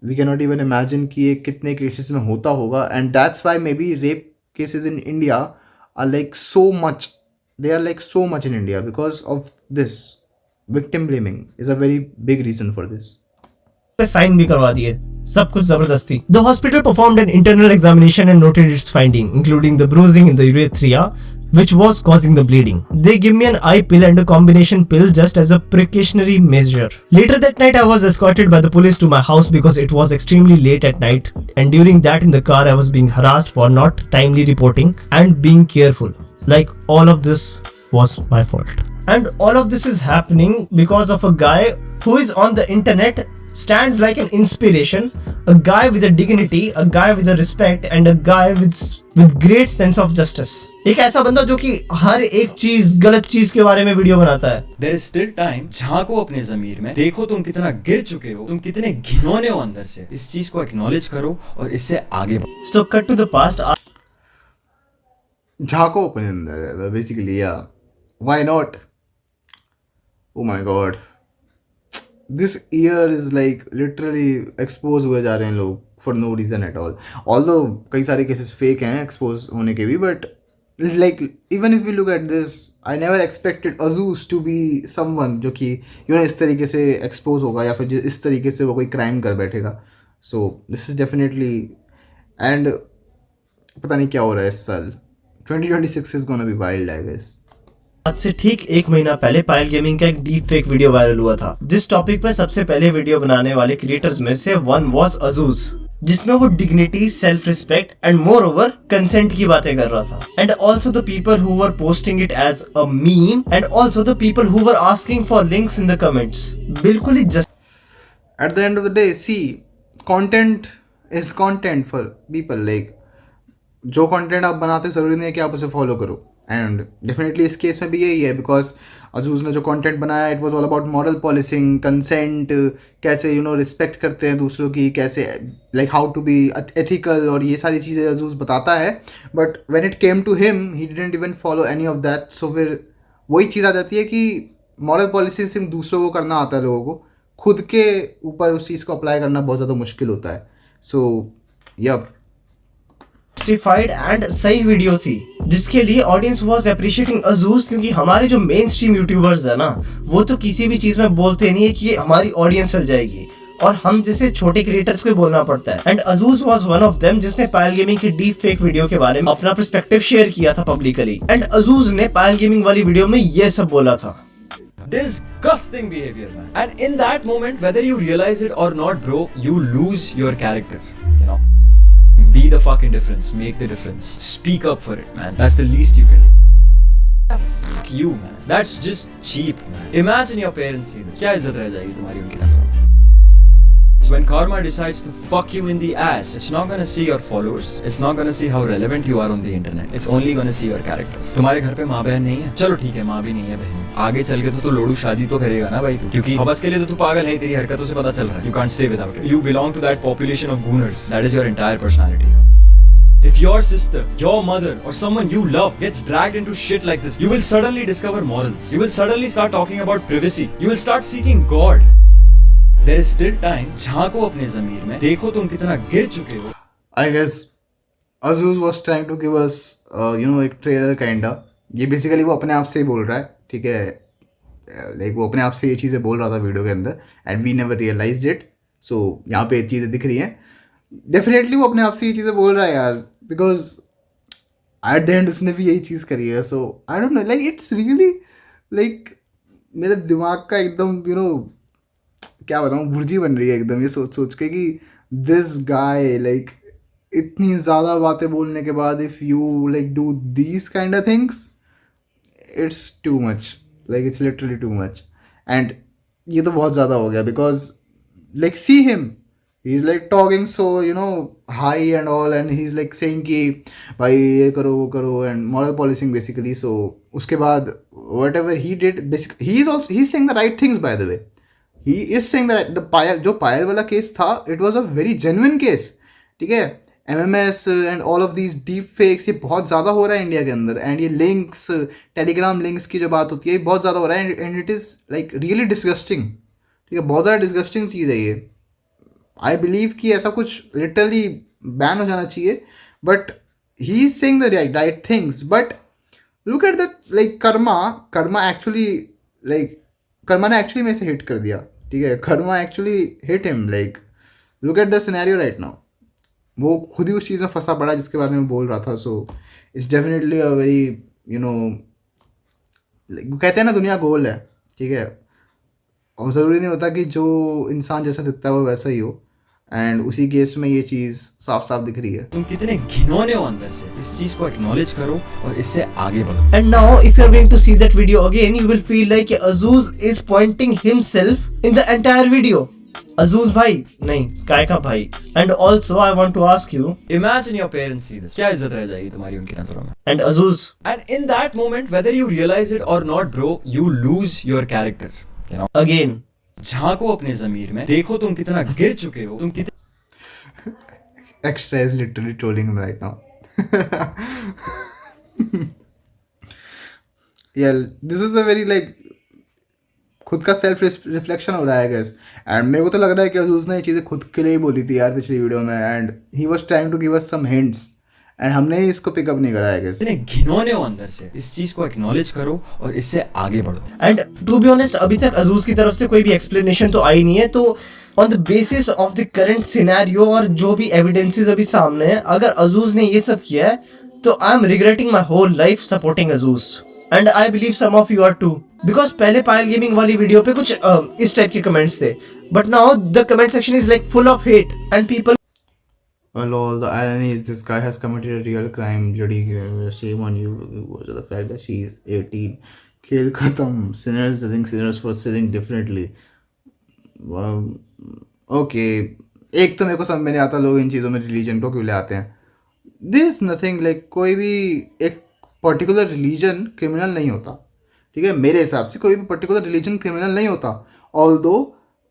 We can not even imagine कि ये कितने केसेस में होता होगा. And that's why maybe rape cases in India are like so much. They are like so much in India because of this. Victim blaming is a very big reason for this. Sign भी करवा दिए, सब कुछ जबरदस्ती. The hospital performed an internal examination and noted its finding, including the bruising in the urethra, which was causing the bleeding. They gave me an eye pill and a combination pill just as a precautionary measure. Later that night, I was escorted by the police to my house because it was extremely late at night, and during that in the car, I was being harassed for not timely reporting and being careful. Like all of this was my fault. And all of this is happening because of a guy who is on the internet, stands like an inspiration, a guy with a dignity, a guy with a respect, and a guy with great sense of justice. एक ऐसा बंदा जो कि हर एक चीज, गलत चीज के बारे में वीडियो बनाता है. There is still time. झांको अपने ज़मीर में, देखो तुम कितना गिर चुके हो, तुम कितने घिनौने हो अंदर से. इस चीज को एक्नॉलेज करो और इससे आगे बढ़ो. So cut to the past. झाको अपने अंदर बेसिकली. या why not. Oh my god, this year is like literally expose हुए जा रहे हैं लोग for no reason at all. Although कई सारे केसेस फेक हैं एक्सपोज होने के भी, but like even if you look at this, I never expected Adjuice to be someone जो कि इस तरीके से एक्सपोज होगा या फिर इस तरीके से वो कोई क्राइम कर बैठेगा. So this is definitely and पता नहीं क्या हो रहा है इस साल 2026 is gonna be wild I guess. आज से ठीक 1 महीना पहले पायल गेमिंग का एक डीप फेक वीडियो वायरल हुआ था. जिस टॉपिक पर सबसे पहले वीडियो बनाने वाले क्रिएटर्स में से वन वाज अजूज, जिसमें वो dignity, self respect and moreover consent की बातें कर रहा था. And also the people who were posting it as a meme and also the people who were asking for links in the comments. बिल्कुल ही just At the end of the day, see, content is content for people. Like, जो content आप बनाते ज़रूरी नहीं है कि आप उसे फॉलो करो. एंड डेफिनेटली इस केस में भी यही है, बिकॉज अजूज़ ने जो कंटेंट बनाया it was all about moral policing, consent, कैसे रिस्पेक्ट करते हैं दूसरों की, कैसे like how to be ethical, और ये सारी चीज़ें अजूज़ बताता है. But when it came to him he didn't even follow any of that. So फिर वही चीज़ आ जाती है कि मॉरल पॉलिसी सिर्फ दूसरों को करना आता है, लोगों को खुद के ऊपर उस चीज़ को अप्लाई करना बहुत ज़्यादा मुश्किल होता है. सो यप, जस्टिफाइड एंड सही वीडियो थी, जिसके लिए ऑडियंस वाज अप्रिशिएटिंग अजूज. क्योंकि हमारे जो मेन स्ट्रीम यूट्यूबर्स है ना, वो तो किसी भी चीज में बोलते नहीं है कि ये हमारी ऑडियंस चल जाएगी, और हम जैसे छोटे क्रिएटर्स को बोलना पड़ता है. And Adjuice was one of them, जिसने पायल गेमिंग की डीप फेक वीडियो के बारे में अपना पर्सपेक्टिव शेयर किया था पब्लिकली. एंड अजूज ने पायल गेमिंग वाली वीडियो में ये सब बोला था. Disgusting behavior, man. And in that moment, whether you realize it or not, bro, you lose your character. You know, be the fucking difference. Make the difference. Speak up for it, man. That's the least you can. Fuck you, man. That's just cheap, man. Imagine your parents see this. क्या इज्जत रह जाएगी तुम्हारी उनकी नजरों में? When karma decides to fuck you in the ass, it's not gonna see your followers. It's not gonna see how relevant you are on the internet. It's only gonna see your character. तुम्हारे घर पे माँ बहन नहीं है, चलो ठीक है, माँ भी नहीं है, बहन. आगे चल के तो लोड़ू शादी तो करेगा ना भाई तू, क्योंकि हवस के लिए तो तू पागल है, तेरी हरकतों से पता चल रहा है. You can't stay without it. You belong to that population of gooners. That is your entire personality. If your sister, your mother, or someone you love gets dragged into shit like this, you will suddenly discover morals. You will suddenly start talking about privacy. You will start seeking God. There is still time. झांको अपने ज़मीर में, देखो तुम कितना गिर चुके हो. I guess Azuz was trying to give us एक trailer kinda. ये बेसिकली वो अपने आप से ही बोल रहा है, ठीक है. लाइक वो अपने आप से ये चीज़ें बोल रहा था वीडियो के अंदर, and we never realized it. So यहाँ पे चीज़ें दिख रही हैं. डेफिनेटली वो अपने आप से ये चीज़ें बोल रहा है यार, बिकॉज एट द एंड उसने भी यही चीज़ करी है. So I don't know, like it's really like मेरे दिमाग का एकदम क्या बताऊँ, भुर्जी बन रही है एकदम ये सोच सोच के कि दिस गाय लाइक इतनी ज़्यादा बातें बोलने के बाद if you like do these kind of things, it's too much. Like it's literally too much. And ये तो बहुत ज़्यादा हो गया, because like see him, he is like talking so high and all, and he is like saying कि भाई ये करो वो करो, एंड मॉरल पॉलिसिंग बेसिकली. सो उसके बाद what ever he did, basically he is also he is saying the right things. By the way, he is saying that the Payal वाला case था, it was a very genuine case, ठीक है. MMS and all of these deep fakes ये बहुत ज़्यादा हो रहा है इंडिया के अंदर, एंड ये लिंक्स, टेलीग्राम लिंक्स की जो बात होती है ये बहुत ज़्यादा हो रहा है, and it is like really disgusting, ठीक है. बहुत ज़्यादा डिस्गस्टिंग चीज़ है ये. आई बिलीव कि ऐसा कुछ लिटरली बैन हो जाना चाहिए. But he is saying the right things. But look at that, like Karma actually Karma ने एक्चुअली मेरे से हिट कर दिया, ठीक है. Karma actually hit him. Like look at the scenario right now. वो खुद ही उस चीज़ में फंसा पड़ा जिसके बारे में बोल रहा था. So it's definitely a very कहते हैं ना दुनिया गोल है, ठीक है. और ज़रूरी नहीं होता कि जो इंसान जैसा दिखता है वो वैसा ही हो. एंड उसी केस में ये चीज़ साफ साफ दिख रही है. तुम कितने घिनौने हो अंदर से, इस चीज को एक्नॉलेज करो और इससे आगे बढ़ो. And now, if you're going to see that video again, you will feel like Azuz is pointing himself in the entire video. Azuz भाई नहीं, काय का भाई. And also, I want to ask you. Imagine your parents see this. क्या इज्जत रह जाएगी तुम्हारी उनकी नजरों में? And Azuz. And in that moment, whether you realize it or not, bro, you lose your character. You know. Again. झांको अपने ज़मीर में, देखो तुम कितना गिर चुके हो, तुम कितने. Extra is literally trolling him right now. Yeah, this is a very like खुद का सेल्फ रिफ्लेक्शन हो रहा है गैस. एंड मेरे को तो लग रहा है कि उसने ये चीज़ें खुद के लिए ही बोली थी यार पिछली वीडियो में, and he was trying to give us some hints. And हमने ही इसको पिकअप नहीं करा है। इतने घिनौने हो अंदर से, इस चीज को एक्नॉलेज करो और इससे आगे बढ़ो। एंड टू बी ऑनेस्ट अभी तक अजूज की तरफ से कोई भी एक्सप्लेनेशन तो आई नहीं है, तो on the basis of the current scenario और जो भी एविडेंसेस अभी सामने है, अगर अजूज ने ये सब किया है तो I am regretting my whole life supporting Adjuice and I believe some of you are too, because पहले पायल गेमिंग वाली वीडियो पे कुछ इस टाइप के कमेंट्स थे, but now the comment section is like full of hate and people Well, all the irony is this guy has committed a real crime. Bloody shame on you. The fact that she is 18. खेल खत्म. Sinners judging sinners for sinning differently. Okay. एक तो मेरे को समझ में नहीं आता लोग इन चीज़ों में रिलीजन को क्यों ले आते हैं. There is nothing like कोई भी एक पर्टिकुलर रिलीजन क्रिमिनल नहीं होता. ठीक है, मेरे हिसाब से कोई भी पर्टिकुलर रिलीजन क्रिमिनल नहीं होता. ऑल्दो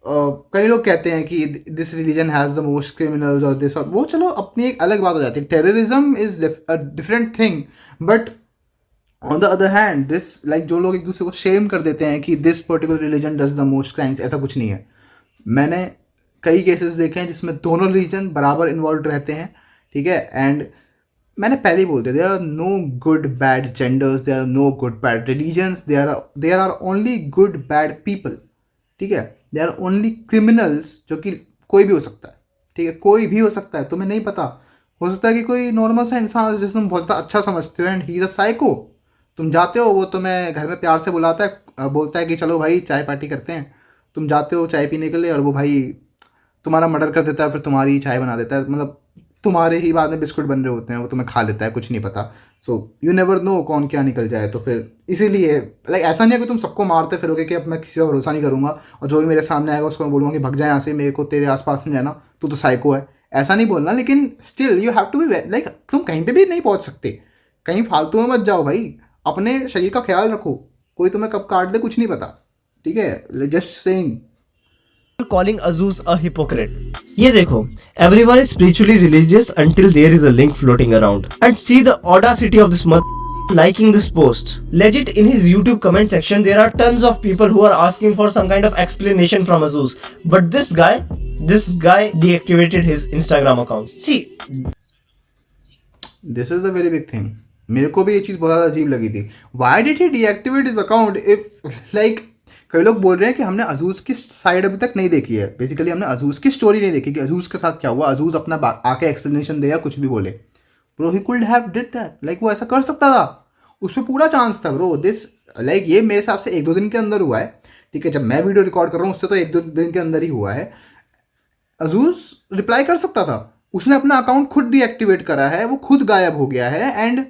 कई लोग कहते हैं कि this religion has the most criminals और दिस, और वो चलो अपनी एक अलग बात हो जाती है. Terrorism is a different thing, but on the other hand this like जो लोग एक दूसरे को शेम कर देते हैं कि this particular religion does the most crimes, ऐसा कुछ नहीं है. मैंने कई केसेस देखे हैं जिसमें दोनों रिलीजन बराबर इन्वॉल्व रहते हैं. ठीक है, एंड मैंने पहले ही बोल दिया, there are no good bad genders, there are no good bad religions, there are only good bad people. ठीक है, दे आर ओनली क्रिमिनल्स, जो कि कोई भी हो सकता है. ठीक है, कोई भी हो सकता है, तुम्हें नहीं पता. हो सकता है कि कोई नॉर्मल सा इंसान जिसे तुम बहुत ज़्यादा अच्छा समझते हो and he is a psycho. तुम जाते हो, वो तुम्हें घर में प्यार से बुलाता है, बोलता है कि चलो भाई चाय पार्टी करते हैं. तुम जाते हो चाय पीने के लिए और वो भाई तुम्हारा मर्डर कर देता है, फिर तुम्हारी चाय बना देता है. मतलब तुम्हारे ही बाद में बिस्कुट बन रहे होते हैं, वो तुम्हें खा लेता है, कुछ नहीं पता. सो यू नेवर नो कौन क्या निकल जाए. तो फिर इसीलिए लाइक ऐसा नहीं है कि तुम सबको मारते फिरोगे कि अब मैं किसी का भरोसा नहीं करूँगा और जो भी मेरे सामने आएगा उसको मैं बोलूँगा कि भग जाए यहाँ से, मेरे को तेरे आसपास नहीं रहना, तू तो साइको है. ऐसा नहीं बोलना, लेकिन still you have to be like तुम कहीं पे भी नहीं पहुँच सकते. कहीं फालतू में मत जाओ भाई, अपने शरीर का ख्याल रखो. कोई तुम्हें कब काट दे कुछ नहीं पता. ठीक है, just saying. calling Azuz a hypocrite. ये देखो, everyone is spiritually religious until there is a link floating around. And see the audacity of this liking this post. Legit, in his YouTube comment section, there are tons of people who are asking for some kind of explanation from Azuz. But this guy deactivated his Instagram account. See, this is a very big thing. मेरे को भी ये चीज़ बहुत ज़्यादा अजीब लगी थी. Why did he deactivate his account if like कई लोग बोल रहे हैं कि हमने अजूज की साइड अभी तक नहीं देखी है. बेसिकली हमने अजूज की स्टोरी नहीं देखी कि अजूज के साथ क्या हुआ. अजूज अपना आके एक्सप्लेनेशन दे या कुछ भी बोले. Bro he could have did that. Like वो ऐसा कर सकता था, उसमें पूरा चांस था. ब्रो दिस लाइक ये मेरे हिसाब से 1-2 दिन के अंदर हुआ है. ठीक है, जब मैं वीडियो रिकॉर्ड कर रहा हूँ उससे तो 1-2 दिन के अंदर ही हुआ है. अजूज रिप्लाई कर सकता था. उसने अपना अकाउंट खुद डीएक्टिवेट करा है, वो खुद गायब हो गया है. एंड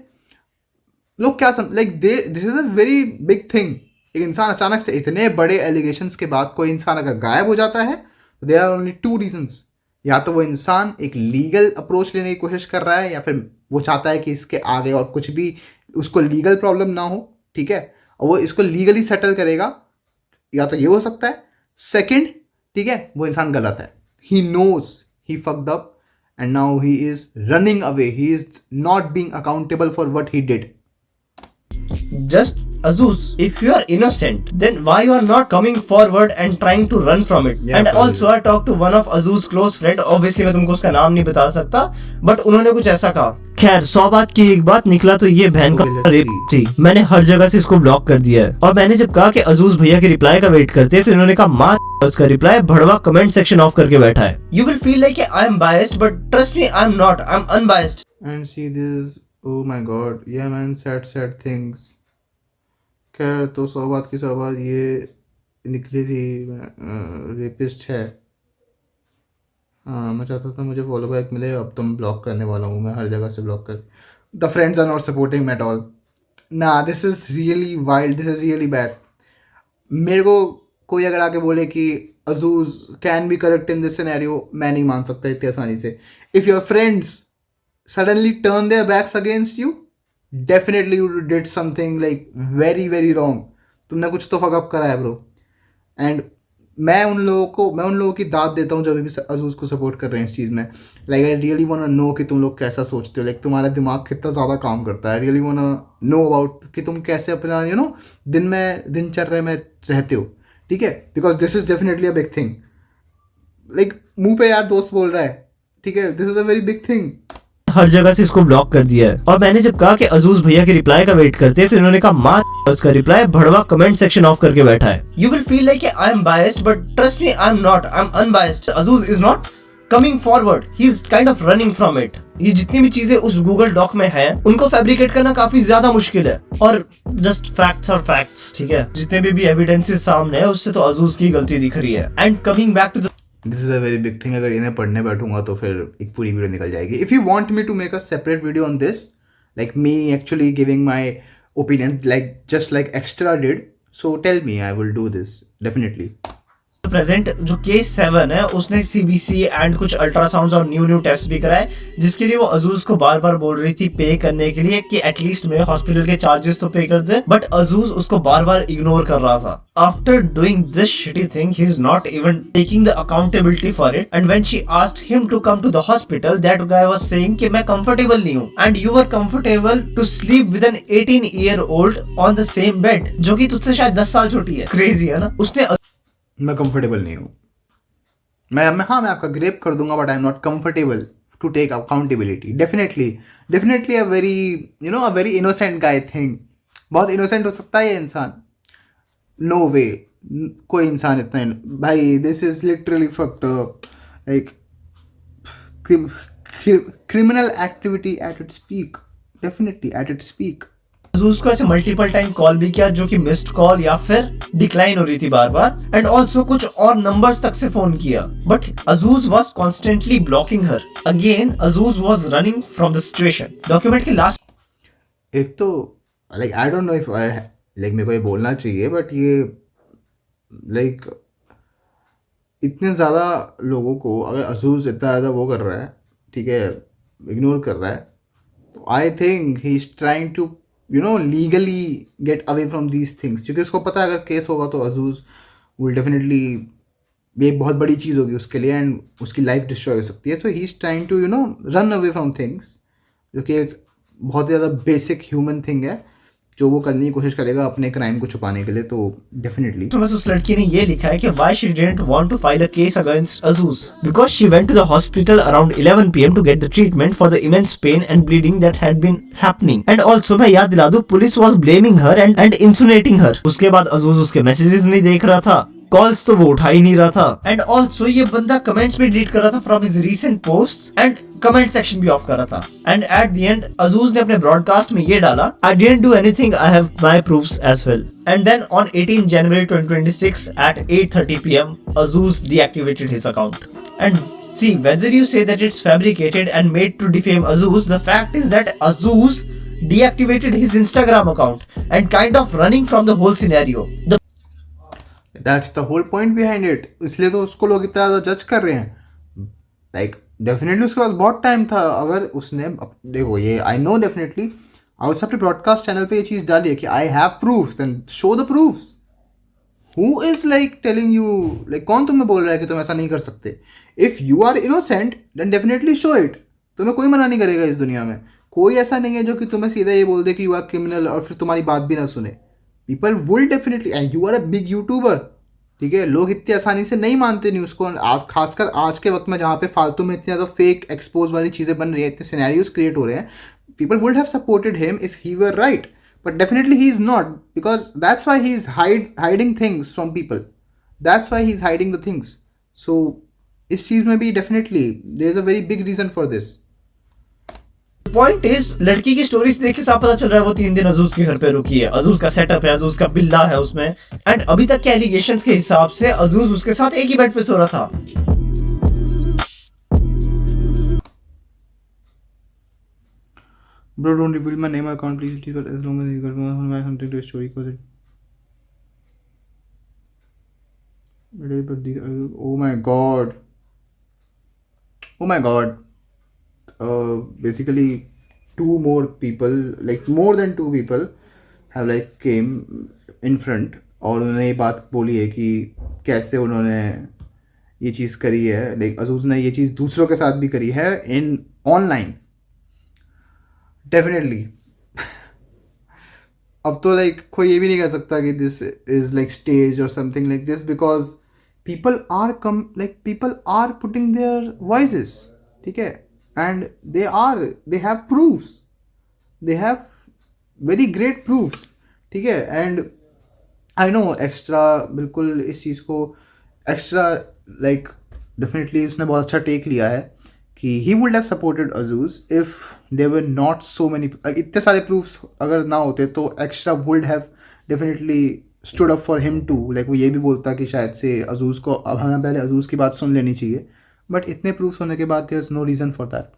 लोग क्या like this is a very big thing. एक इंसान अचानक से इतने बड़े एलिगेशंस के बाद कोई इंसान अगर गायब हो जाता है तो देयर आर ओनली 2 रीजंस. या तो वो इंसान एक लीगल अप्रोच लेने की कोशिश कर रहा है, या फिर वो चाहता है कि इसके आगे और कुछ भी उसको लीगल प्रॉब्लम ना हो. ठीक है, और वो इसको लीगली सेटल करेगा. या तो ये हो सकता है. सेकंड, ठीक है, वो इंसान गलत है. He knows he fucked up and now he is running away. He is not being accountable for what he did. just Azuz, if you are innocent, then why you are not coming forward and trying to run from it? Yeah, and probably. also I talked to one of Azuz's close friend. Obviously मैं तुमको उसका नाम नहीं बता सकता, but उन्होंने कुछ ऐसा कहा. खैर 100 बात की एक बात निकला तो ये बहन का रेप थी. मैंने हर जगह से इसको ब्लॉक कर दिया है. और मैंने जब कहा कि अजूज भैया के रिप्लाई का वेट करते हैं तो इन्होंने कहा मार उसका रिप्लाई भड़वा कमेंट सेक्शन ऑफ करके बैठा है. You will feel like I am biased, but trust me, I am not. I am unbiased. And see this, oh my god, yeah man, sad things. खैर तो 100 बात की 100 बात ये निकली थी रेपिस्ट है. हाँ, मैं चाहता था मुझे फॉलो बैक मिले. अब तुम ब्लॉक करने वाला हूँ मैं, हर जगह से ब्लॉक कर. The friends are not supporting me at all. ना, this is really wild, this is really bad. मेरे को कोई अगर आके बोले कि Adjuice can be correct in this scenario, मैं नहीं मान सकता इतनी आसानी से. If your friends suddenly turn their backs against you, definitely you did something like very very wrong. तुमने कुछ तो फक अप करा है ब्रो. एंड मैं उन लोगों की दाद देता हूँ जो भी अजूज को सपोर्ट कर रहे हैं इस चीज़ में. Like I really want to know कि तुम लोग कैसा सोचते हो. लाइक तुम्हारा दिमाग कितना ज़्यादा काम करता है. Really want to know about कि तुम कैसे अपना दिनचर्या में रहते हो. ठीक है, because this is definitely a big thing. Like मुंह पे यार दोस्त बोल रहा है. ठीक है, this is a very big thing. हर जगह से इसको ब्लॉक कर दिया है। और मैंने जब कहा कि अजूज भैया के रिप्लाई का वेट करते हैं तो इन्होंने कहा माँ उसका रिप्लाई भड़वा कमेंट सेक्शन ऑफ करके बैठा है। You will feel like I am biased but trust me I am not, I am unbiased. Azuz is not coming forward, he is kind of running from it. ये जितनी भी चीजें उस Google dock में है उनको फैब्रिकेट करना काफी ज्यादा मुश्किल है। और जस्ट फैक्ट्स और फैक्ट्स, ठीक है, जितने भी एविडेंसेस सामने है उससे तो अजूज की गलती दिख रही है। And coming back to the this is a very big thing. अगर इन्हें पढ़ने बैठूंगा तो फिर एक पूरी वीडियो निकल जाएगी। If you want me to make a separate video on this, like me actually giving my opinion like just like extra did, so tell me, I will do this definitely. Present जो case 7 है उसने CBC and कुछ ultrasounds और new test भी कराए, जिसके लिए वो अजूज को बार बार बोल रही थी पे करने के लिए कि एटलीस्ट मेरे हॉस्पिटल के चार्जेस तो पे कर दे, बट अजूज उसको बार बार इग्नोर कर रहा था। After doing this shitty thing he is not even taking the accountability for it, and when she asked him to come to the hospital that guy was saying कि मैं comfortable नहीं हूं and you were comfortable to sleep with an 18-year-old on the same bed, जो कि तुझसे शायद 10 साल छोटी है। क्रेजी है ना। उसने मैं कंफर्टेबल नहीं हूँ, मैं आपका ग्रेप कर दूंगा, but I am not comfortable to take accountability. Definitely a very innocent guy thing. बहुत इनोसेंट हो सकता है ये इंसान, नो वे, कोई इंसान इतना भाई, this is literally fucked up, like criminal activity at its peak, definitely at its peak. Azuz को ऐसे मल्टीपल टाइम कॉल भी किया जो कि मिस्ड कॉल या फिर डिक्लाइन हो रही थी बार बार, एंड ऑल्सो कुछ और नंबर्स तक से फोन किया, but Azuz was constantly blocking her. Again Azuz was running from the situation. Document के लास्ट एक तो like I don't know if I like मेरे को ये बोलना चाहिए, बट ये लाइक इतने ज़्यादा लोगों को अगर अजूज इतना ज़्यादा वो कर रहा है, ठीक है, इग्नोर कर रहा है, तो I think he is trying to legally get away from these things, क्योंकि उसको पता है अगर केस होगा तो अजूज विल डेफिनेटली, ये एक बहुत बड़ी चीज़ होगी उसके लिए एंड उसकी लाइफ डिस्ट्रॉय हो सकती है। So he is trying to run away from things, जो कि एक बहुत ज़्यादा बेसिक ह्यूमन थिंग है जो वो करने की कोशिश करेगा अपने क्राइम को छुपाने के लिए। तो डेफिनेटली तो बस उस लड़की ने ये लिखा है कि why she didn't want to file a case against Azuz because she went to the hospital around 11 PM to get the treatment for the immense pain and bleeding that had been happening, and also मैं याद दिला दूं police was blaming her and insinuating her। उसके बाद अजूज उसके messages नहीं देख रहा था, कॉल्स तो वो उठा ही नहीं रहा था, एंड ऑल्सो ये बंदा कमेंट्स भी डिलीट कर रहा था from his recent posts and comment section भी ऑफ कर रहा था। एंड एट द एंड अजूज ने अपने ब्रॉडकास्ट में ये डाला, I didn't do anything, I have my proofs as well. And then on 18 January 2026 at 8:30 PM Azuz deactivated his account. And see, whether you say that it's fabricated and made to defame Azuz, the fact is that Azuz deactivated his Instagram account and kind of running from the whole scenario. That's the whole point behind it, इसलिए तो उसको लोग इतना ज़्यादा जज कर रहे हैं। लाइक डेफिनेटली उसके पास बहुत टाइम था, अगर उसने देखो ये आई नो डेफिनेटली और उसने अपने ब्रॉडकास्ट चैनल पे ये चीज़ डाली है कि I have proofs, then show the proofs. Who is like telling you, like कौन तुम्हें बोल रहा है कि तुम ऐसा नहीं कर सकते? If you are innocent then definitely show it. तुम्हें कोई मना नहीं करेगा इस दुनिया में, कोई ऐसा नहीं है जो कि तुम्हें सीधा ये बोल दे कि यू आर क्रिमिनल और फिर तुम्हारी बात भी ना सुने। People will definitely, and you are a big YouTuber, ठीक है, लोग इतनी आसानी से नहीं मानते न्यूज़ को, आज खासकर आज के वक्त में जहाँ पे फालतू में इतनी ज़्यादा फेक एक्सपोज वाली चीज़ें बन रही हैं, इतने सिनेरियोज क्रिएट हो रहे हैं। People would have supported him if he were right, but definitely he is not, because that's why he is hiding things from people, that's why he is hiding the things. So इस चीज़ में भी definitely there is a very big reason for this. Point is, लड़की की story से देख के साफ पता चल रहा है वो 3 दिन अजूज के घर पे रुकी है। अजूज का सेटअप है, अजूज का बिल्ला है उसमें, एंड अभी तक के एलिगेशंस के हिसाब से अजूज उसके साथ एक ही बेड पे सो रहा था। Bro, don't reveal my name or account, please. But as long as you got something to a story, cause it. But these, oh my god. Basically, 2 more people, like more than 2 people, have like came in front और उन्होंने ये बात बोली है कि कैसे उन्होंने ये चीज़ करी है। लाइक अजूज ने ये चीज़ दूसरों के साथ भी करी है इन ऑनलाइन, डेफिनेटली। अब तो लाइक कोई ये भी नहीं कह सकता कि दिस इज लाइक स्टेज और something like this, because people are putting their voices, ठीक है। and they have proofs, they have very great proofs. ठीक है, एंड आई नो एक्स्ट्रा बिल्कुल इस चीज़ को एक्स्ट्रा लाइक डेफिनेटली उसने बहुत अच्छा टेक लिया है कि he would have supported Azuz if there were not so many, इतने सारे प्रूफ्स अगर ना होते तो extra would have definitely stood up for him too, like वो ये भी बोलता कि शायद से अजूज को, अब हमें पहले अजूज की बात सुन लेनी चाहिए, बट इतने प्रूफ्स होने के बाद there is no reason for that,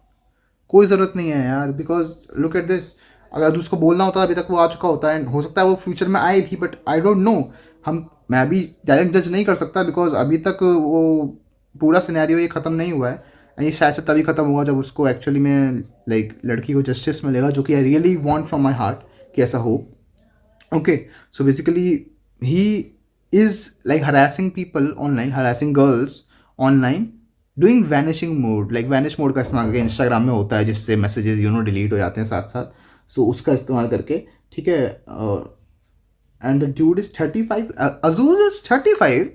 कोई ज़रूरत नहीं है यार, बिकॉज लुक एट दिस, अगर उसको बोलना होता अभी तक वो आ चुका होता है, एंड हो सकता है वो फ्यूचर में आए भी, बट आई डोंट नो, मैं अभी डायरेक्ट जज नहीं कर सकता बिकॉज अभी तक वो पूरा सिनेरियो ये ख़त्म नहीं हुआ है, एंड ये शायद से तभी ख़त्म होगा जब उसको एक्चुअली में लाइक लड़की को जस्टिस मिलेगा, जो कि I really want from my heart कि ऐसा हो. Okay, so basically he is like harassing people online, harassing girls online, doing vanishing mode, like vanish mode का इस्तेमाल करके इंस्टाग्राम में होता है जिससे मैसेजेस डिलीट हो जाते हैं साथ साथ, सो उसका इस्तेमाल करके. ठीक है, and the dude is 35, Azuz is 35,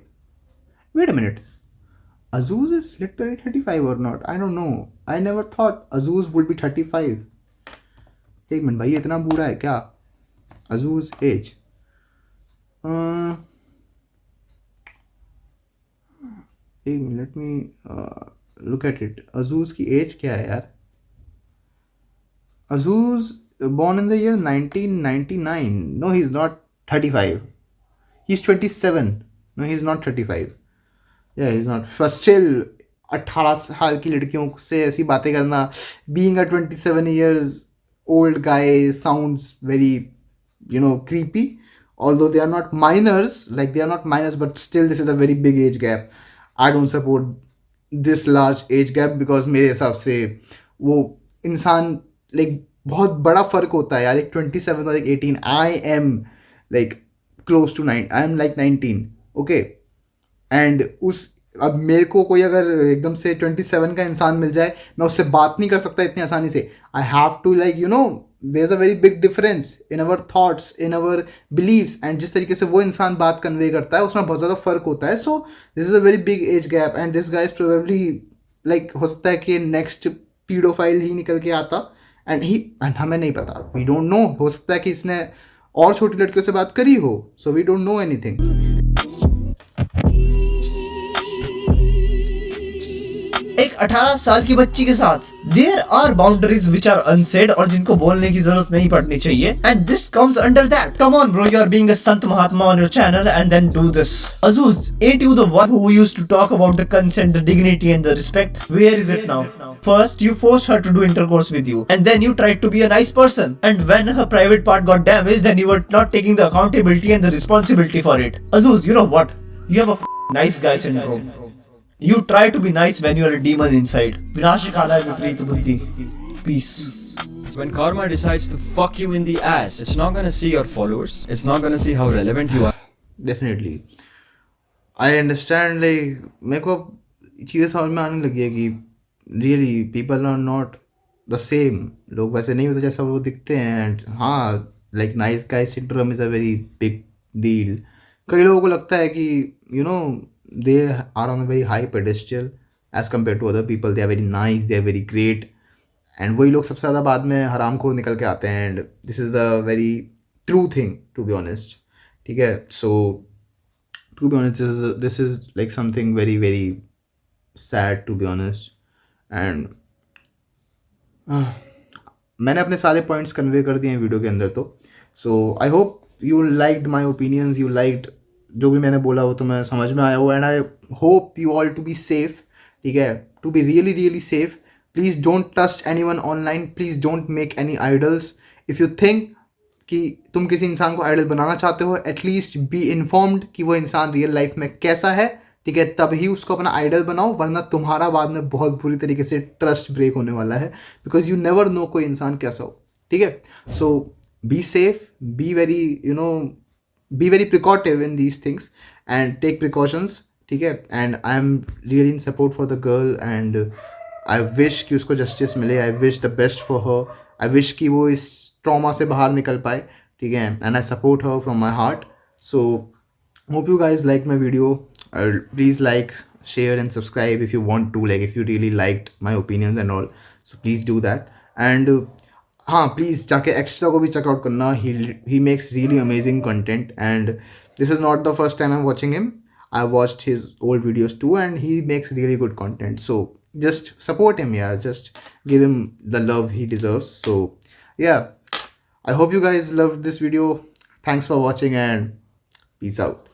wait a minute, Azuz is literally 35 or not, I don't know, I never thought Azuz would be 35. एक मिनट भाई, इतना बूढ़ा है क्या Azuz age? Let me look at it. Azuz की एज क्या है यार? अजूज born in the year 1999. No, he's not 35. He's 27. No, he's not 35. Yeah, he's not. But still, 18 साल की लड़कियों से ऐसी बातें करना, being a 27 years old guy sounds very, creepy. Although they are not minors, but still this is a very big age gap. I don't support this large age gap because मेरे हिसाब से वो इंसान लाइक बहुत बड़ा फ़र्क होता है यार, एक 27 और एक 18. I am like close to 9, I am like 19. Okay, and अब मेरे को कोई अगर एकदम से 27 का इंसान मिल जाए, मैं उससे बात नहीं कर सकता इतनी आसानी से. I have to like there is a very big difference in our thoughts, in our beliefs, and जिस तरीके से वो इंसान बात कन्वे करता है उसमें बहुत ज़्यादा फ़र्क होता है. सो this is a very big age gap, and this guys probably like हो सकता है कि नेक्स्ट पीडोफाइल ही निकल के आता, एंड हमें नहीं पता, वी डोंट नो, हो सकता है कि इसने और छोटी लड़कियों से बात करी हो, so we don't know anything. एक 18 साल की बच्ची के साथ there are boundaries which are unsaid और जिनको बोलने की जरूरत नहीं पड़नी चाहिए, and this comes under that. Come on bro, you are being a sant mahatma on your channel and then do this. Azuz, ain't you the one who used to talk about the consent, the dignity and the respect? Where is it now? First you forced her to do intercourse with you, and then you tried to be a nice person, and when her private part got damaged, then you were not taking the accountability and the responsibility for it. Azuz, you know what? You have a nice guy syndrome. You try to be nice when you are a demon inside. Vinashikala vipreet buddhi. Peace. When karma decides to fuck you in the ass, it's not gonna see your followers. It's not gonna see how relevant you are. Definitely I understand, like मेरे को चीज़ें समझ में आने लगी है कि really people are not the same. लोग वैसे नहीं होते जैसा वो दिखते हैं, एंड हाँ, like nice guy syndrome is a very big deal. कई लोगों को लगता है कि they are on a very high pedestal as compared to other people. They are very nice, they are very great, and वही लोग सबसे ज़्यादा बाद में हरामखोर निकल के आते हैं, and this is a very true thing to be honest. ठीक है, so to be honest, this is like something very very sad to be honest. And मैंने अपने सारे पॉइंट्स कन्वे कर दिए हैं वीडियो के अंदर, तो so I hope you liked my opinions, you liked जो भी मैंने बोला वो तुम्हें समझ में आया हो, and I hope you all to be safe. ठीक है, to be really really safe. Please don't trust anyone online, please don't make any idols. If you think कि तुम किसी इंसान को आइडल बनाना चाहते हो, एटलीस्ट बी इन्फॉर्म्ड कि वो इंसान रियल लाइफ में कैसा है. ठीक है, तब ही उसको अपना आइडल बनाओ, वरना तुम्हारा बाद में बहुत बुरी तरीके से ट्रस्ट ब्रेक होने वाला है, बिकॉज यू नेवर नो कोई इंसान कैसा हो. ठीक है, so be safe, be very be very precautive in these things and take precautions. ठीक है, and I'm really in support for the girl, and I wish कि उसको justice मिले. I wish the best for her. I wish कि वो इस trauma से बाहर निकल पाए. ठीक है, and I support her from my heart. So hope you guys liked my video. Please like, share and subscribe if you want to, like if you really liked my opinions and all. So please do that. And हाँ, please जाके extra को भी checkout करना. He makes really amazing content and this is not the first time I am watching him. I watched his old videos too, and he makes really good content. So just support him, yeah. Just give him the love he deserves. So yeah, I hope you guys loved this video. Thanks for watching and peace out.